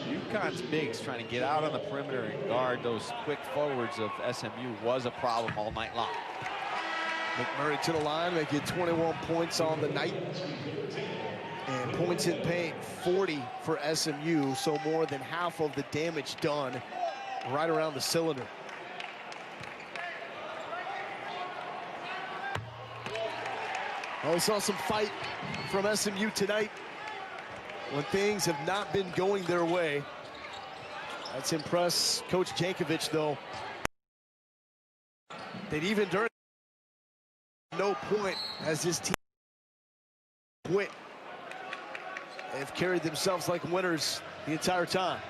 UConn's bigs trying to get out on the perimeter and guard those quick forwards of SMU was a problem all night long. McMurray to the line, they get 21 points on the night. And points in paint, 40 for SMU, so more than half of the damage done right around the cylinder. Well, we saw some fight from SMU tonight when things have not been going their way. That's impressed Coach Jankovic, though. That even during no point has this team quit. They've carried themselves like winners the entire time.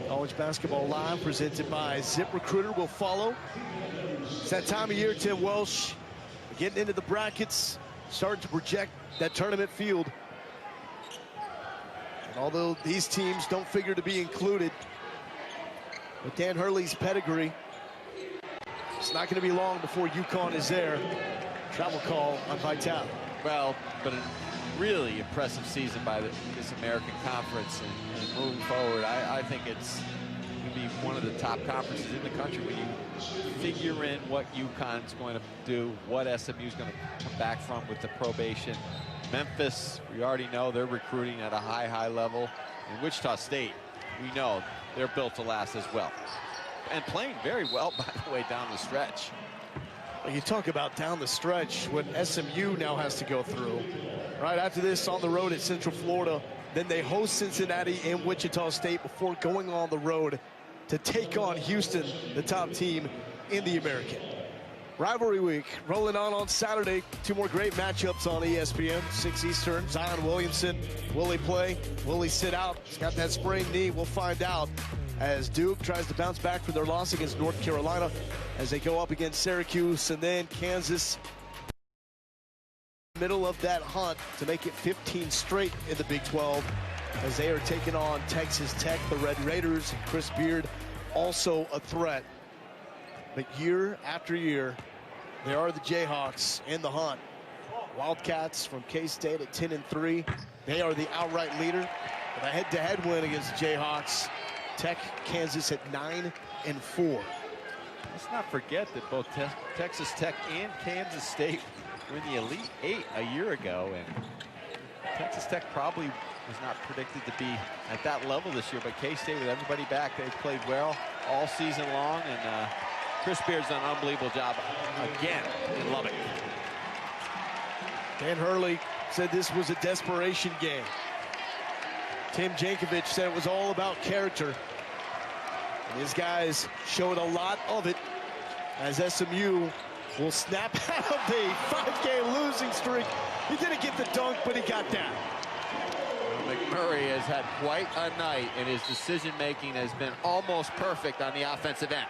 College Basketball Live presented by ZipRecruiter will follow. It's that time of year, Tim Welsh. Getting into the brackets, starting to project that tournament field. And although these teams don't figure to be included, with Dan Hurley's pedigree, it's not going to be long before UConn is there. Travel call on Vital. Well, but a really impressive season by this American Conference, and moving forward, I think it's going to be one of the top conferences in the country when you figure in what UConn's going to do, what SMU's going to come back from with the probation. Memphis, we already know they're recruiting at a high level. And Wichita State, we know they're built to last as well. And playing very well, by the way, down the stretch. You talk about down the stretch, what SMU now has to go through. Right after this, on the road at Central Florida, then they host Cincinnati and Wichita State before going on the road to take on Houston, the top team in the American. Rivalry week rolling on Saturday. 2 more great matchups on ESPN. 6 Eastern, Zion Williamson. Will he play? Will he sit out? He's got that sprained knee. We'll find out as Duke tries to bounce back from their loss against North Carolina as they go up against Syracuse, and then Kansas middle of that hunt to make it 15 straight in the Big 12 as they are taking on Texas Tech. The Red Raiders and Chris Beard also a threat. But year after year, they are the Jayhawks in the hunt. Wildcats from K-State at 10-3. They are the outright leader. With a head-to-head win against the Jayhawks. Tech, Kansas at 9-4. Let's not forget that both Texas Tech and Kansas State were in the Elite 8 a year ago, and Texas Tech probably was not predicted to be at that level this year, but K-State, with everybody back, they've played well all season long, and Chris Beard's done an unbelievable job again in Lubbock. Dan Hurley said this was a desperation game. Tim Jankovic said it was all about character. And his guys showed a lot of it as SMU will snap out of the 5-game losing streak. He didn't get the dunk, but he got that. McMurray has had quite a night, and his decision-making has been almost perfect on the offensive end.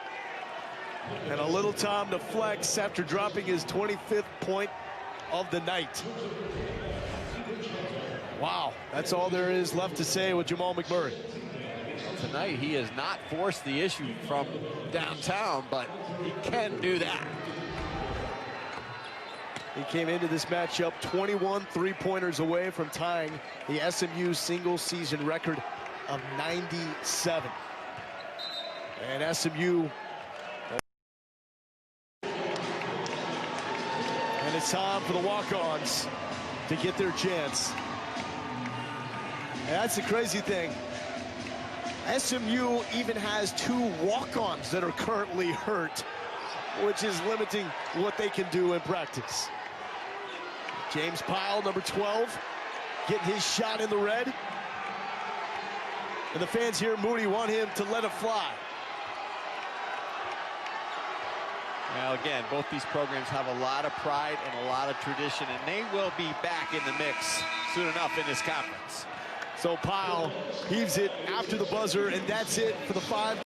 And a little time to flex after dropping his 25th point of the night. Wow, that's all there is left to say with Jamal McMurray. Tonight, he has not forced the issue from downtown, but he can do that. He came into this matchup 21 three-pointers away from tying the SMU single-season record of 97. And SMU. And it's time for the walk-ons to get their chance. And that's the crazy thing. SMU even has 2 walk-ons that are currently hurt, which is limiting what they can do in practice. James Pyle, number 12, getting his shot in the red. And the fans here, Moody, want him to let it fly. Well, again, both these programs have a lot of pride and a lot of tradition, and they will be back in the mix soon enough in this conference. So Pyle heaves it after the buzzer, and that's it for the 5.